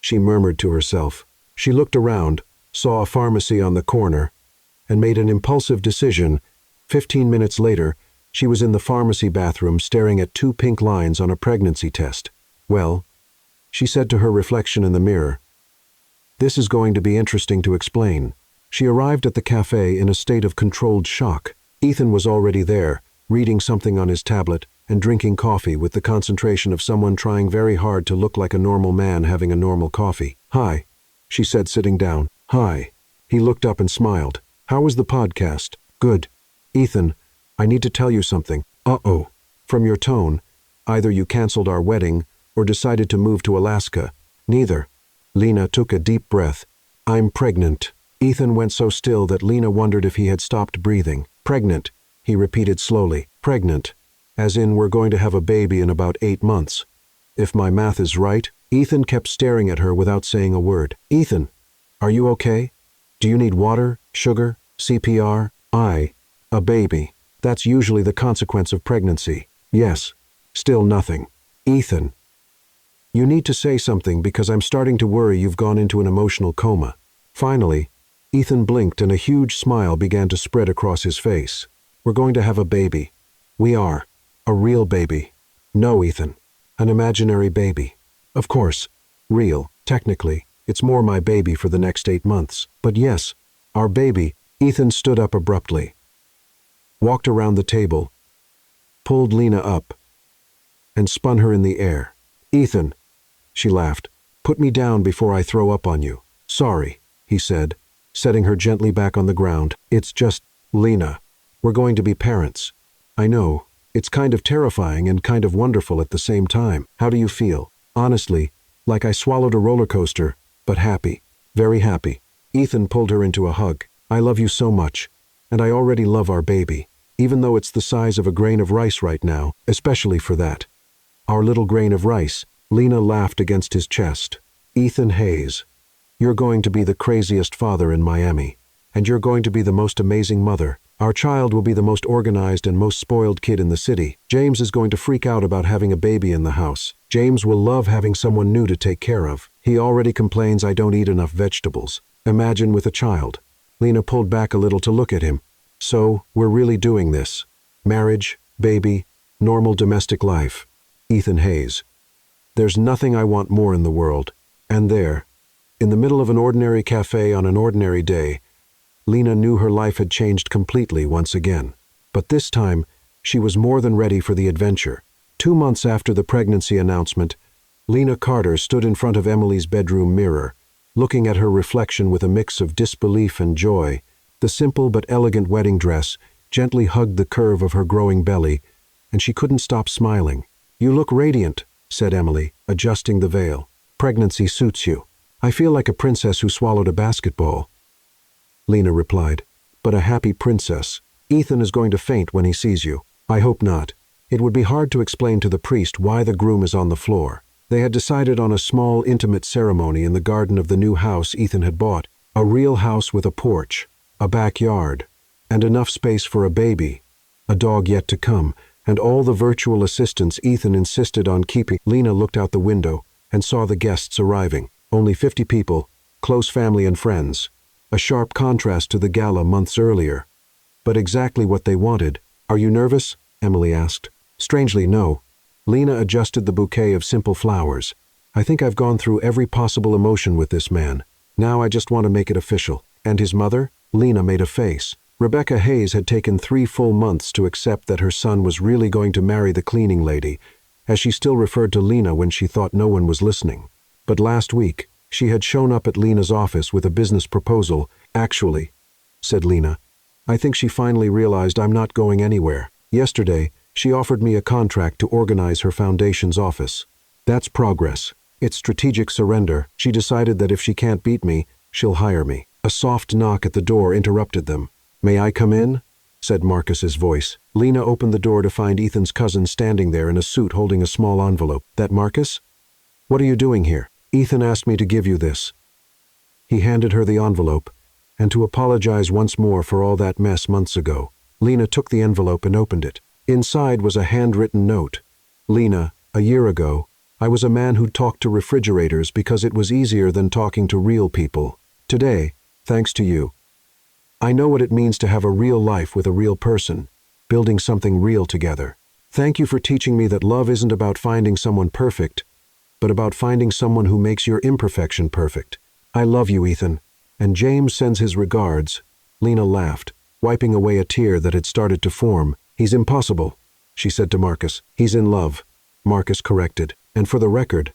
she murmured to herself. She looked around, saw a pharmacy on the corner, and made an impulsive decision. 15 minutes later, she was in the pharmacy bathroom staring at 2 pink lines on a pregnancy test. Well, she said to her reflection in the mirror, this is going to be interesting to explain. She arrived at the cafe in a state of controlled shock. Ethan was already there, reading something on his tablet and drinking coffee with the concentration of someone trying very hard to look like a normal man having a normal coffee. Hi, she said, sitting down. Hi. He looked up and smiled. How was the podcast? Good. Ethan, I need to tell you something. Uh-oh. From your tone, either you canceled our wedding or decided to move to Alaska. Neither. Lena took a deep breath. I'm pregnant. Ethan went so still that Lena wondered if he had stopped breathing. Pregnant, he repeated slowly. Pregnant. As in we're going to have a baby in about 8 months. If my math is right. Ethan kept staring at her without saying a word. Ethan, are you okay? Do you need water, sugar, CPR? A baby. That's usually the consequence of pregnancy. Yes. Still nothing. Ethan. You need to say something because I'm starting to worry you've gone into an emotional coma. Finally, Ethan blinked and a huge smile began to spread across his face. We're going to have a baby. We are. A real baby. No, Ethan. An imaginary baby. Of course. Real. Technically, it's more my baby for the next 8 months. But yes, our baby. Ethan stood up abruptly, walked around the table, pulled Lena up, and spun her in the air. Ethan, she laughed, put me down before I throw up on you. Sorry, he said, setting her gently back on the ground. It's just, Lena, we're going to be parents. I know, it's kind of terrifying and kind of wonderful at the same time. How do you feel? Honestly, like I swallowed a roller coaster, but happy, very happy. Ethan pulled her into a hug. I love you so much, and I already love our baby, even though it's the size of a grain of rice right now, especially for that. Our little grain of rice. Lena laughed against his chest. Ethan Hayes, you're going to be the craziest father in Miami, and you're going to be the most amazing mother. Our child will be the most organized and most spoiled kid in the city. James is going to freak out about having a baby in the house. James will love having someone new to take care of. He already complains I don't eat enough vegetables. Imagine with a child. Lena pulled back a little to look at him. So, we're really doing this. Marriage, baby, normal domestic life. Ethan Hayes. There's nothing I want more in the world. And there, in the middle of an ordinary cafe on an ordinary day, Lena knew her life had changed completely once again. But this time, she was more than ready for the adventure. 2 months after the pregnancy announcement, Lena Carter stood in front of Emily's bedroom mirror, looking at her reflection with a mix of disbelief and joy. The simple but elegant wedding dress gently hugged the curve of her growing belly, and she couldn't stop smiling. You look radiant, said Emily, adjusting the veil. Pregnancy suits you. I feel like a princess who swallowed a basketball. Lena replied. but a happy princess. Ethan is going to faint when he sees you. I hope not. It would be hard to explain to the priest why the groom is on the floor. They had decided on a small, intimate ceremony in the garden of the new house Ethan had bought. A real house with a porch, a backyard, and enough space for a baby, a dog yet to come, and all the virtual assistants Ethan insisted on keeping. Lena looked out the window and saw the guests arriving. Only 50 people, close family and friends. A sharp contrast to the gala months earlier. But exactly what they wanted. Are you nervous? Emily asked. Strangely, no. Lena adjusted the bouquet of simple flowers. I think I've gone through every possible emotion with this man. Now I just want to make it official. And his mother? Lena made a face. Rebecca Hayes had taken 3 full months to accept that her son was really going to marry the cleaning lady, as she still referred to Lena when she thought no one was listening. But last week, she had shown up at Lena's office with a business proposal. Actually, said Lena, I think she finally realized I'm not going anywhere. Yesterday, she offered me a contract to organize her foundation's office. That's progress. It's strategic surrender. She decided that if she can't beat me, she'll hire me. A soft knock at the door interrupted them. May I come in? Said Marcus's voice. Lena opened the door to find Ethan's cousin standing there in a suit holding a small envelope. That Marcus? What are you doing here? Ethan asked me to give you this. He handed her the envelope, and to apologize once more for all that mess months ago. Lena took the envelope and opened it. Inside was a handwritten note. Lena, a year ago, I was a man who talked to refrigerators because it was easier than talking to real people. Today, thanks to you, I know what it means to have a real life with a real person, building something real together. Thank you for teaching me that love isn't about finding someone perfect, but about finding someone who makes your imperfection perfect. I love you, Ethan. And James sends his regards. Lena laughed, wiping away a tear that had started to form. He's impossible, she said to Marcus. He's in love, Marcus corrected. And for the record,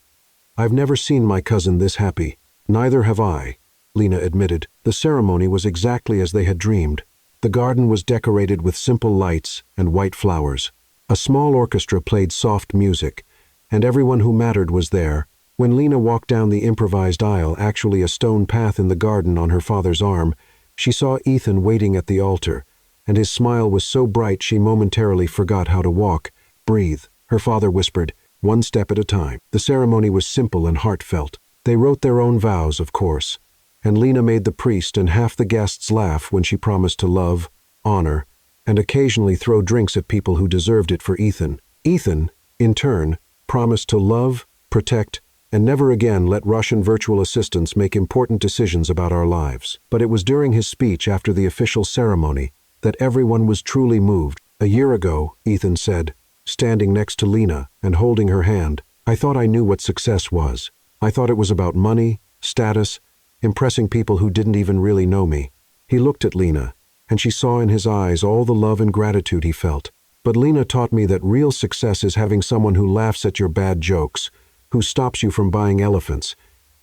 I've never seen my cousin this happy. Neither have I, Lena admitted. The ceremony was exactly as they had dreamed. The garden was decorated with simple lights and white flowers. A small orchestra played soft music, and everyone who mattered was there. When Lena walked down the improvised aisle, actually a stone path in the garden on her father's arm, she saw Ethan waiting at the altar, and his smile was so bright she momentarily forgot how to walk. Breathe, her father whispered, one step at a time. The ceremony was simple and heartfelt. They wrote their own vows, of course, and Lena made the priest and half the guests laugh when she promised to love, honor, and occasionally throw drinks at people who deserved it for Ethan. Ethan, in turn, promised to love, protect, and never again let Russian virtual assistants make important decisions about our lives. But it was during his speech after the official ceremony that everyone was truly moved. A year ago, Ethan said, standing next to Lena and holding her hand, I thought I knew what success was. I thought it was about money, status, impressing people who didn't even really know me. He looked at Lena, and she saw in his eyes all the love and gratitude he felt. But Lena taught me that real success is having someone who laughs at your bad jokes, who stops you from buying elephants,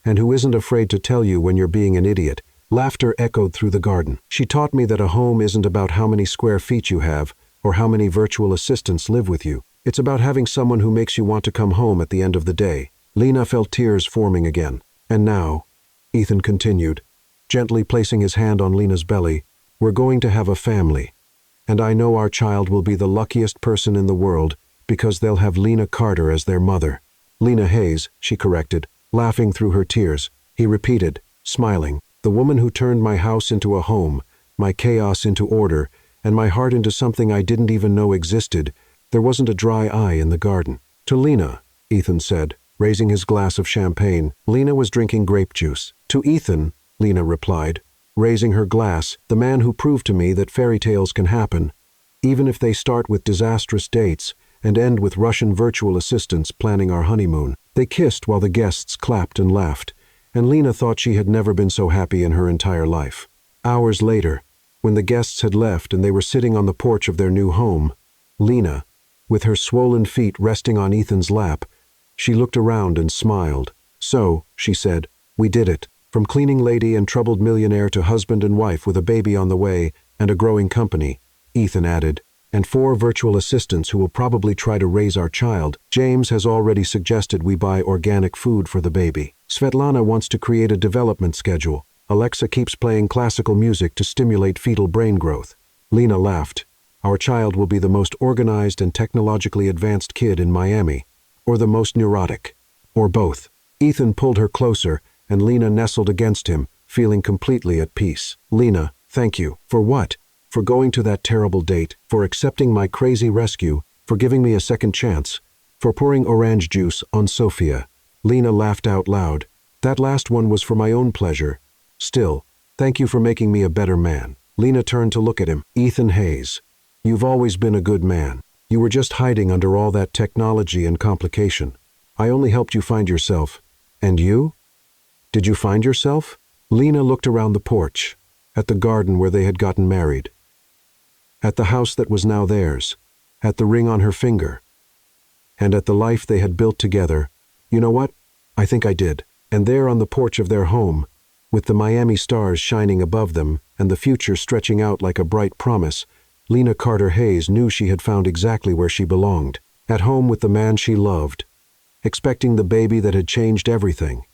and who isn't afraid to tell you when you're being an idiot. Laughter echoed through the garden. She taught me that a home isn't about how many square feet you have or how many virtual assistants live with you. It's about having someone who makes you want to come home at the end of the day. Lena felt tears forming again. And now, Ethan continued, gently placing his hand on Lena's belly, we're going to have a family. And I know our child will be the luckiest person in the world because they'll have Lena Carter as their mother. Lena Hayes, she corrected, laughing through her tears. He repeated, smiling, the woman who turned my house into a home, my chaos into order, and my heart into something I didn't even know existed. There wasn't a dry eye in the garden. To Lena, Ethan said, raising his glass of champagne. Lena was drinking grape juice. To Ethan, Lena replied, raising her glass, the man who proved to me that fairy tales can happen, even if they start with disastrous dates and end with Russian virtual assistants planning our honeymoon. They kissed while the guests clapped and laughed, and Lena thought she had never been so happy in her entire life. Hours later, when the guests had left and they were sitting on the porch of their new home, Lena, with her swollen feet resting on Ethan's lap, she looked around and smiled. So, she said, we did it. From cleaning lady and troubled millionaire to husband and wife with a baby on the way and a growing company, Ethan added, and 4 virtual assistants who will probably try to raise our child. James has already suggested we buy organic food for the baby. Svetlana wants to create a development schedule. Alexa keeps playing classical music to stimulate fetal brain growth. Lena laughed. Our child will be the most organized and technologically advanced kid in Miami, or the most neurotic, or both. Ethan pulled her closer, and Lena nestled against him, feeling completely at peace. Lena, thank you. For what? For going to that terrible date, for accepting my crazy rescue, for giving me a second chance, for pouring orange juice on Sophia. Lena laughed out loud. That last one was for my own pleasure. Still, thank you for making me a better man. Lena turned to look at him. Ethan Hayes, you've always been a good man. You were just hiding under all that technology and complication. I only helped you find yourself. And you? Did you find yourself? Lena looked around the porch, at the garden where they had gotten married, at the house that was now theirs, at the ring on her finger, and at the life they had built together. You know what? I think I did. And there on the porch of their home, with the Miami stars shining above them and the future stretching out like a bright promise, Lena Carter Hayes knew she had found exactly where she belonged, at home with the man she loved, expecting the baby that had changed everything.